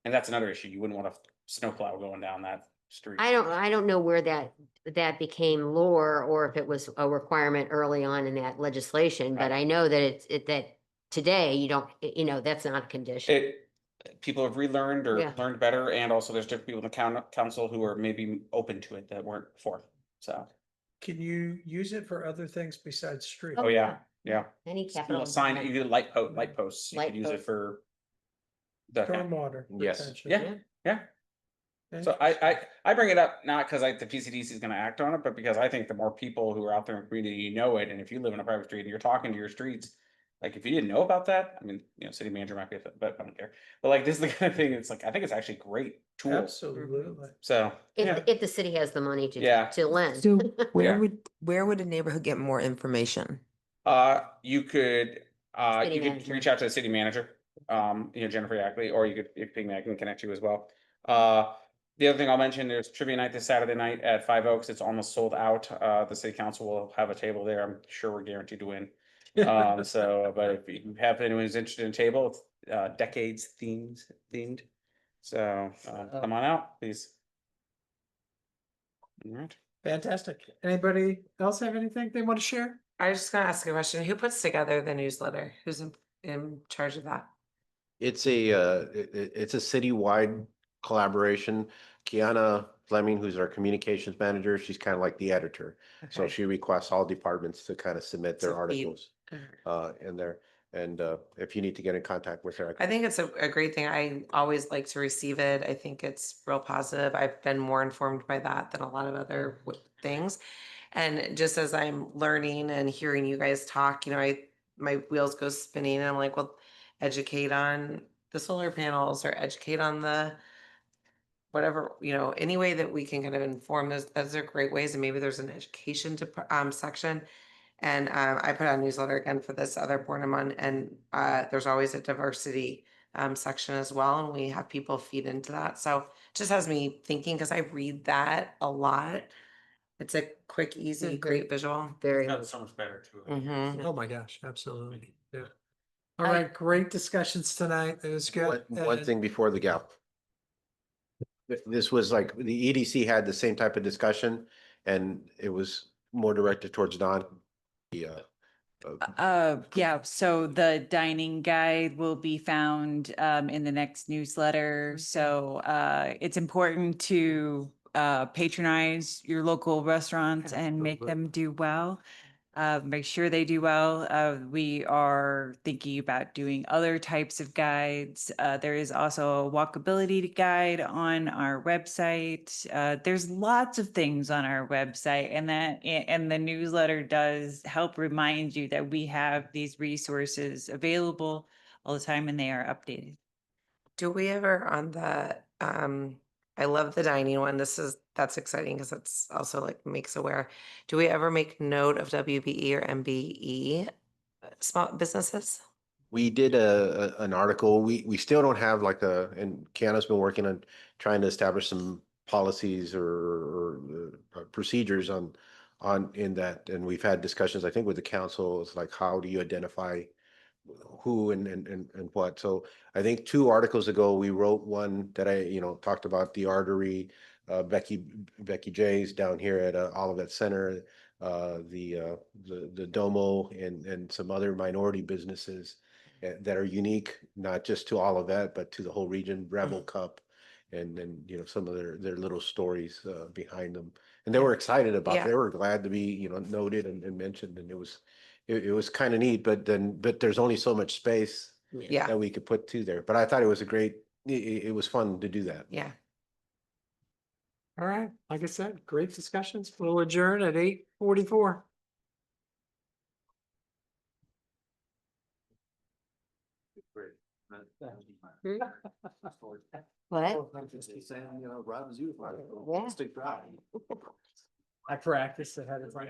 And that's another issue. You wouldn't want a snowplow going down that street. I don't know where that became law or if it was a requirement early on in that legislation, but Right. I know that that today you don't, that's not a condition. People have relearned or Yeah. learned better, and also there's different people in the council who are maybe open to it that weren't before. So, Can you use it for other things besides street? oh yeah, yeah. Any capital. Sign, you do light posts. You Light could use it posts. for that kind. Stormwater. Yes. retention. Yeah, yeah. So I bring it up not because the PCDC is going to act on it, but because I think the more people who are out there in the community, it, and if you live in a private street and you're talking to your streets, like if you didn't know about that, I mean, city manager might be, but I don't care. But like this is the kind of thing. It's like I think it's actually a great tool. Absolutely. So yeah, If the city has the money Yeah. to lend. So Yeah. where would a neighborhood get more information? you could City you could manager. reach out to the city manager, Jennifer Ackley, or you could ping me. I can connect you as well. The other thing I'll mention, there's trivia night this Saturday night at Five Oaks. It's almost sold out. The city council will have a table there. I'm sure we're guaranteed to win. So, but if you have anyone who's interested in a table, it's decades themed. So come on out, please. All right. Fantastic. Anybody else have anything they want to share? I was just gonna ask a question. Who puts together the newsletter? Who's in charge of that? It's it's a citywide collaboration. Kiana Fleming, who's our communications manager, she's kind of like the editor. So Okay. she requests all departments to kind of submit their So feed- articles in there. And if you need to get in contact with her. I think it's a great thing. I always like to receive it. I think it's real positive. I've been more informed by that than a lot of other things. And just as I'm learning and hearing you guys talk, my wheels go spinning and I'm like, well, educate on the solar panels or educate on the whatever, any way that we can kind of inform those are great ways. And maybe there's an education section. And I put out a newsletter again for this other board I'm on, and there's always a diversity section as well, and we have people feed into that. So it just has me thinking because I read that a lot. It's a quick, easy, Mhm. great visual. Very. That's so much better too. Mm-hmm. Oh my gosh, absolutely. Yeah. All right, great discussions tonight. It was good. One thing before the gap. This was like, the EDC had the same type of discussion and it was more directed towards Don. Yeah, so the dining guide will be found in the next newsletter. So it's important to patronize your local restaurants and make them do well. Make sure they do well. We are thinking about doing other types of guides. There is also a walkability guide on our website. There's lots of things on our website, and the newsletter does help remind you that we have these resources available all the time, and they are updated. Do we ever on the I love the dining one. That's exciting because it's also like makes aware. Do we ever make note of WBE or MBE small businesses? We did an article. We still don't have like and Kiana's been working on trying to establish some policies or procedures in that. And we've had discussions, I think, with the council. It's like, how do you identify who and what? So I think 2 articles ago, we wrote one that I, talked about the artery, Becky J's down here at Olivet Center. the Domo and some other minority businesses that are unique, not just to Olivet, but to the whole region, Rebel Cup. And then, you know, some of their little stories behind them. And they were excited about it. Yeah. They were glad to be, you know, noted and mentioned. And it was kind of neat, but there's only so much space Yeah, that we could put to there. But I thought it was it was fun to do that. yeah. All right, like I said, great discussions. We'll adjourn at 8:44. What? I practiced ahead of time.